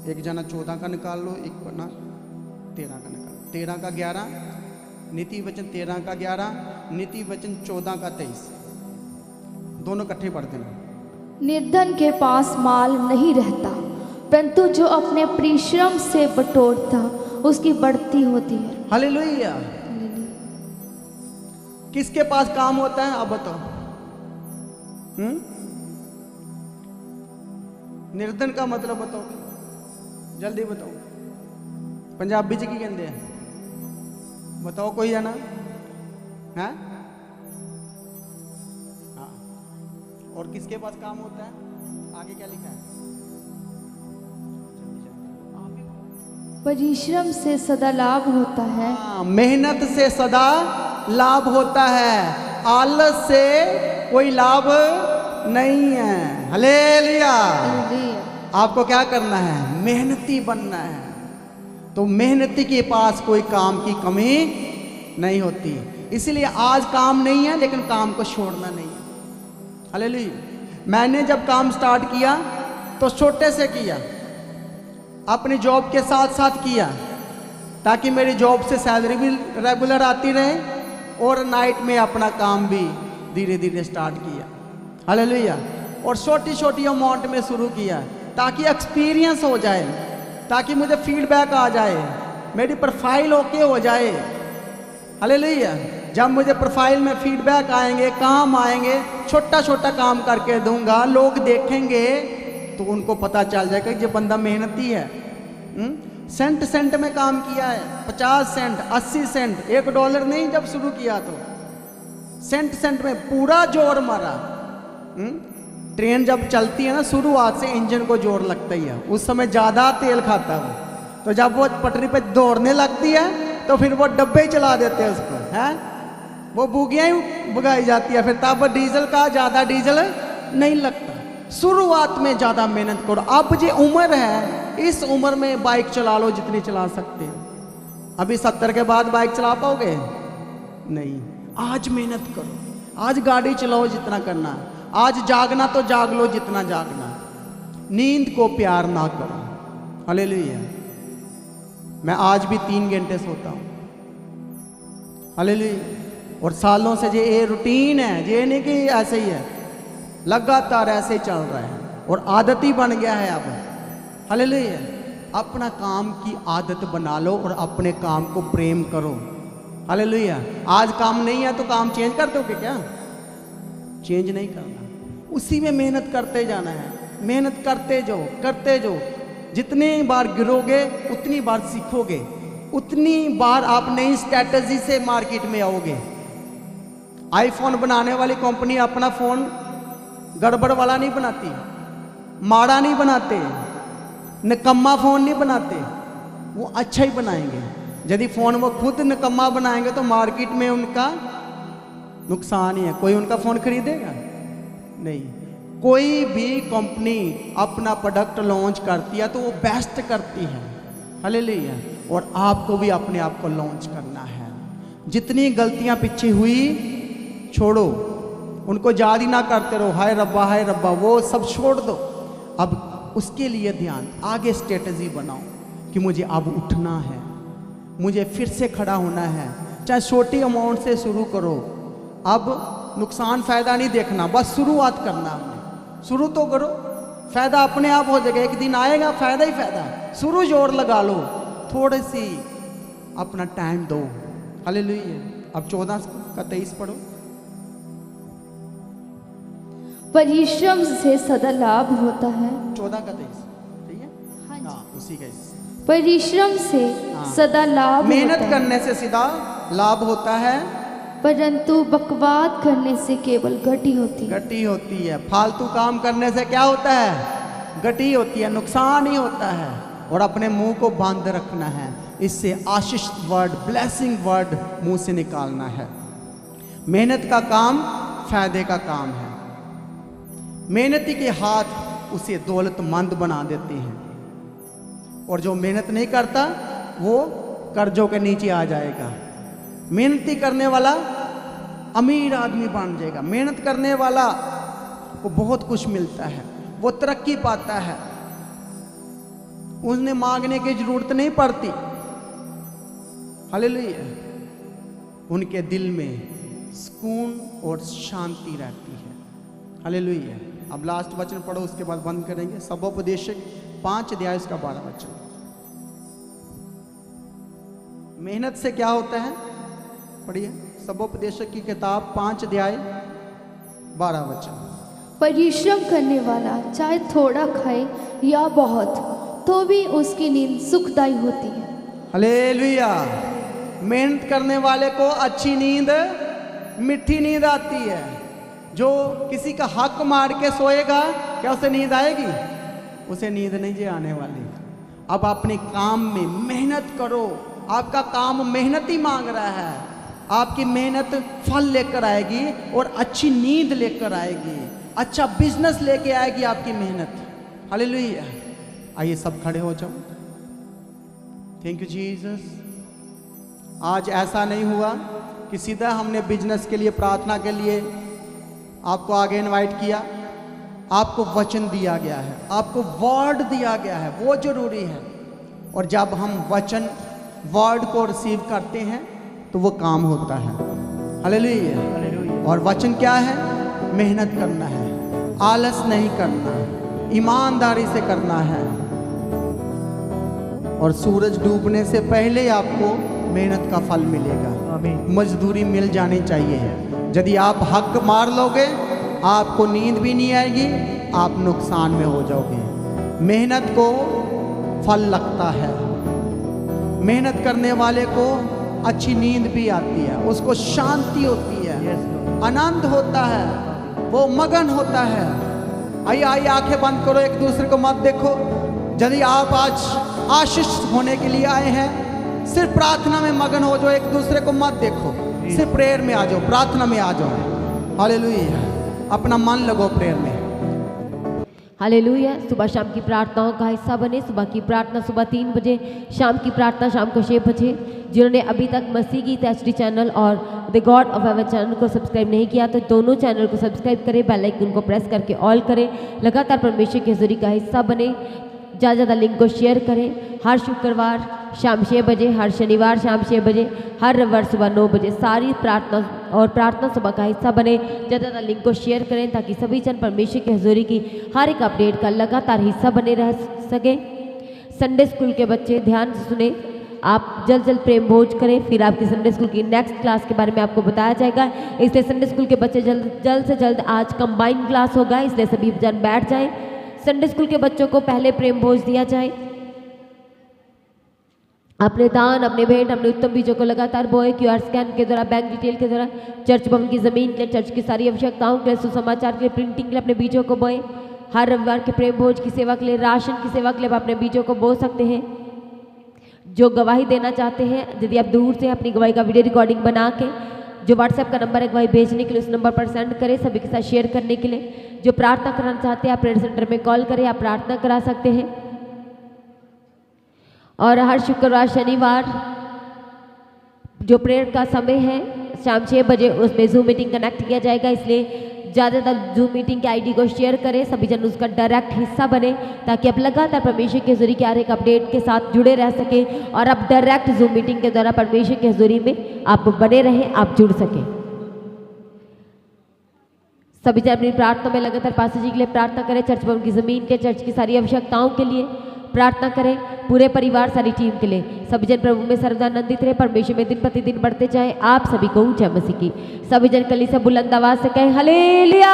एक जना 14 का निकाल लो, एक पढ़ना 13 का निकाल। 13 का 11, नीति वचन 13 का 11, नीति वचन 14 का 23, दोनों इकट्ठे पढ़ देना। निर्धन के पास माल नहीं रहता, परंतु जो अपने परिश्रम से बटोरता उसकी बढ़ती होती है। हालेलुया। किसके पास काम होता है अब बताओ? निर्धन का मतलब बताओ, जल्दी बताओ। पंजाबी जी की कहते हैं, बताओ कोई है ना? है? हाँ। और किसके पास काम होता है? आगे क्या लिखा है? परिश्रम से सदा लाभ होता है। हाँ, मेहनत से सदा लाभ होता है, आलस से कोई लाभ नहीं है। हालेलुया। हालेलुया। आपको क्या करना है? मेहनती बनना है। तो मेहनती के पास कोई काम की कमी नहीं होती। इसलिए आज काम नहीं है लेकिन काम को छोड़ना नहीं है। हालेलुया। मैंने जब काम स्टार्ट किया तो छोटे से किया, अपनी जॉब के साथ साथ किया, ताकि मेरी जॉब से सैलरी भी रेगुलर आती रहे, और नाइट में अपना काम भी धीरे धीरे स्टार्ट किया। हालेलुया। और छोटी छोटी अमाउंट में शुरू किया ताकि एक्सपीरियंस हो जाए, ताकि मुझे फीडबैक आ जाए, मेरी प्रोफाइल ओके हो जाए। हालेलुया। जब मुझे प्रोफाइल में फीडबैक आएंगे, काम आएंगे, छोटा छोटा काम करके दूंगा, लोग देखेंगे तो उनको पता चल जाएगा कि ये बंदा मेहनती है। सेंट सेंट में काम किया है, 50 सेंट, 80 सेंट, $1 नहीं। जब शुरू किया तो सेंट सेंट में पूरा जोर मारा। ट्रेन जब चलती है ना, शुरुआत से इंजन को जोर लगता ही है, उस समय ज़्यादा तेल खाता है वो। तो जब वो पटरी पे दौड़ने लगती है तो फिर वो डब्बे ही चला देते हैं उसको, है वो बुगियाँ ही बुगाई जाती है, फिर तब डीजल का ज़्यादा डीजल नहीं लगता। शुरुआत में ज़्यादा मेहनत करो। अब जो उम्र है, इस उम्र में बाइक चला लो जितनी चला सकते हो। अभी 70 के बाद बाइक चला पाओगे? नहीं। आज मेहनत करो, आज गाड़ी चलाओ जितना करना है, आज जागना तो जाग लो जितना जागना। नींद को प्यार ना करो। हालेलुया। मैं आज भी 3 घंटे सोता हूँ। हालेलुया। और सालों से ये रूटीन है, ये नहीं कि ऐसे ही है, लगातार ऐसे ही चल रहा है और आदत ही बन गया है अब। हालेलुया। अपना काम की आदत बना लो और अपने काम को प्रेम करो। हालेलुया। आज काम नहीं है तो काम चेंज कर दोगे क्या? चेंज नहीं करना, उसी में मेहनत करते जाना है। मेहनत करते जाओ, करते जाओ। जितनी बार गिरोगे उतनी बार सीखोगे, उतनी बार आप नई स्ट्रैटेजी से मार्केट में आओगे। आईफोन बनाने वाली कंपनी अपना फ़ोन गड़बड़ वाला नहीं बनाती, माड़ा नहीं बनाते, निकम्मा फ़ोन नहीं बनाते, वो अच्छा ही बनाएंगे। यदि फ़ोन वो खुद निकम्मा बनाएंगे तो मार्केट में उनका नुकसान ही है। कोई उनका फ़ोन खरीदेगा नहीं। कोई भी कंपनी अपना प्रोडक्ट लॉन्च करती है तो वो बेस्ट करती है, हालेलुया। और आपको भी अपने आप को लॉन्च करना है। जितनी गलतियां पीछे हुई छोड़ो, उनको याद ही ना करते रहो, हाय रब्बा, वो सब छोड़ दो। अब उसके लिए ध्यान, आगे स्ट्रेटजी बनाओ कि मुझे अब उठना है, मुझे फिर से खड़ा होना है। चाहे छोटी अमाउंट से शुरू करो। अब नुकसान फ़ायदा नहीं देखना, बस शुरुआत करना हमने। शुरू तो करो, फ़ायदा अपने आप हो जाएगा। एक दिन आएगा फ़ायदा ही फ़ायदा। शुरू जोर लगा लो, थोड़ी सी अपना टाइम दो, हालेलुया। अब 14 का 23 पढ़ो। परिश्रम से सदा लाभ होता है। 14 का 23, ठीक है? हाँ जी। हाँ, उसी का परिश्रम से सदा लाभ मेहनत होता है, करने से सीधा लाभ होता है, परंतु बकवाद करने से केवल घटी होती है। गटी होती है। फालतू काम करने से क्या होता है? गटी होती है, नुकसान ही होता है। और अपने मुंह को बंद रखना है, इससे आशीष वर्ड, ब्लेसिंग वर्ड मुंह से निकालना है। मेहनत का काम फायदे का काम है। मेहनती के हाथ उसे दौलतमंद बना देते हैं, और जो मेहनत नहीं करता वो कर्जों के नीचे आ जाएगा। मेहनती करने वाला अमीर आदमी बन जाएगा। मेहनत करने वाला को बहुत कुछ मिलता है, वो तरक्की पाता है, उसने मांगने की जरूरत नहीं पड़ती, हालेलुया। उनके दिल में सुकून और शांति रहती है, हालेलुया। अब लास्ट वचन पढ़ो, उसके बाद बंद करेंगे। सबोपदेशक 5 अध्याय उसका 12 वचन। मेहनत से क्या होता है? पढ़िए, सबोपदेशक की किताब 5 अध्याय 12 वचन। परिश्रम करने वाला चाहे थोड़ा खाए या बहुत, तो भी उसकी नींद सुखदायी होती है। हालेलुया। मेहनत करने वाले को अच्छी नींद, मीठी नींद आती है। जो किसी का हक मार के सोएगा, क्या उसे नींद आएगी? उसे नींद नहीं आने वाली। अब अपने काम में मेहनत करो। आपका काम मेहनत ही मांग रहा है। आपकी मेहनत फल लेकर आएगी और अच्छी नींद लेकर आएगी, अच्छा बिजनेस लेके आएगी आपकी मेहनत, हालेलुया। आइए सब खड़े हो जाओ। Thank you Jesus. आज ऐसा नहीं हुआ कि सीधा हमने बिजनेस के लिए, प्रार्थना के लिए आपको आगे इनवाइट किया। आपको वचन दिया गया है, आपको वर्ड दिया गया है, वो जरूरी है। और जब हम वचन, वर्ड को रिसीव करते हैं तो वो काम होता है, हालेलुया। और वचन क्या है? मेहनत करना है, आलस नहीं करना, ईमानदारी से करना है। और सूरज डूबने से पहले आपको मेहनत का फल मिलेगा, मजदूरी मिल जानी चाहिए। यदि आप हक मार लोगे, आपको नींद भी नहीं आएगी, आप नुकसान में हो जाओगे। मेहनत को फल लगता है। मेहनत करने वाले को अच्छी नींद भी आती है, उसको शांति होती है, आनंद होता है, वो मगन होता है। आइए आइए, आंखें बंद करो, एक दूसरे को मत देखो। यदि आप आज आशीष होने के लिए आए हैं, सिर्फ प्रार्थना में मगन हो जाओ, एक दूसरे को मत देखो, सिर्फ प्रेयर में आ जाओ, प्रार्थना में आ जाओ, हालेलुया। अपना मन लगो प्रेयर में। हालेलुया। सुबह शाम की प्रार्थनाओं का हिस्सा बने। सुबह की प्रार्थना सुबह 3 बजे, शाम की प्रार्थना शाम को 6 बजे। जिन्होंने अभी तक मसीह गीत एचडी चैनल और the God of haven channel को सब्सक्राइब नहीं किया तो दोनों चैनल को सब्सक्राइब करें, बेल आइकन को प्रेस करके ऑल करें। लगातार परमेश्वर की हज़ूरी का हिस्सा बने। ज़्यादा लिंक को शेयर करें। हर शुक्रवार शाम 6 बजे, हर शनिवार शाम 6 बजे, हर रविवार सुबह 9 बजे सारी प्रार्थना और प्रार्थना सभा का हिस्सा बने। ज़्यादा लिंक को शेयर करें ताकि सभी जन परमेश्वर की हज़ूरी की हर एक अपडेट का लगातार हिस्सा बने रह सके। संडे स्कूल के बच्चे ध्यान से सुने। आप जल्द प्रेम भोज करें, फिर आपकी संडे स्कूल की नेक्स्ट क्लास के बारे में आपको बताया जाएगा। इसलिए संडे स्कूल के बच्चे जल्द से जल्द आज कंबाइंड क्लास होगा, इसलिए सभी जन बैठ जाएं। संडे स्कूल के बच्चों को पहले प्रेम भोज दिया जाए। अपने दान, अपने भेंट, अपने उत्तम बीजों को लगातार बोए। QR स्कैन के द्वारा, बैंक डिटेल के द्वारा, चर्च भवन की ज़मीन के लिए, चर्च की सारी आवश्यकताओं के लिए, सुसमाचार के लिए, प्रिंटिंग के लिए अपने बीजों को बोए। हर रविवार के प्रेम भोज की सेवा के लिए, राशन की सेवा के लिए आप अपने बीजों को बो सकते हैं। जो गवाही देना चाहते हैं, यदि आप दूर से अपनी गवाही का वीडियो रिकॉर्डिंग बना के जो व्हाट्सएप का नंबर है गवाही भेजने के लिए उस नंबर पर सेंड करें, सभी के साथ शेयर करने के लिए। जो प्रार्थना कराना चाहते हैं आप प्रेयर सेंटर में कॉल करें, आप प्रार्थना करा सकते हैं। और हर शुक्रवार शनिवार जो प्रेयर का समय है शाम 6 बजे, उसमें जूम मीटिंग कनेक्ट किया जाएगा, इसलिए ज़्यादातर जूम मीटिंग के आईडी को शेयर करें, सभी जन उसका डायरेक्ट हिस्सा बने, ताकि आप लगातार परमेश्वर की हजूरी के हर एक अपडेट के साथ जुड़े रह सके और आप डायरेक्ट जूम मीटिंग के द्वारा परमेश्वर की हजूरी में आप बने रहें, आप जुड़ सकें। सभी जन अपनी प्रार्थना में लगातार पास्टर जी के लिए प्रार्थना करें, चर्च भवन की ज़मीन के, चर्च की सारी आवश्यकताओं के लिए प्रार्थना करें, पूरे परिवार, सारी टीम के लिए। सभी जन प्रभु में सर्वदानंदित रहे, परमेश्वर में दिन प्रतिदिन बढ़ते जाए। आप सभी को जय मसीह की। सभी जन कली से बुलंद आवाज से कहें हालेलुया।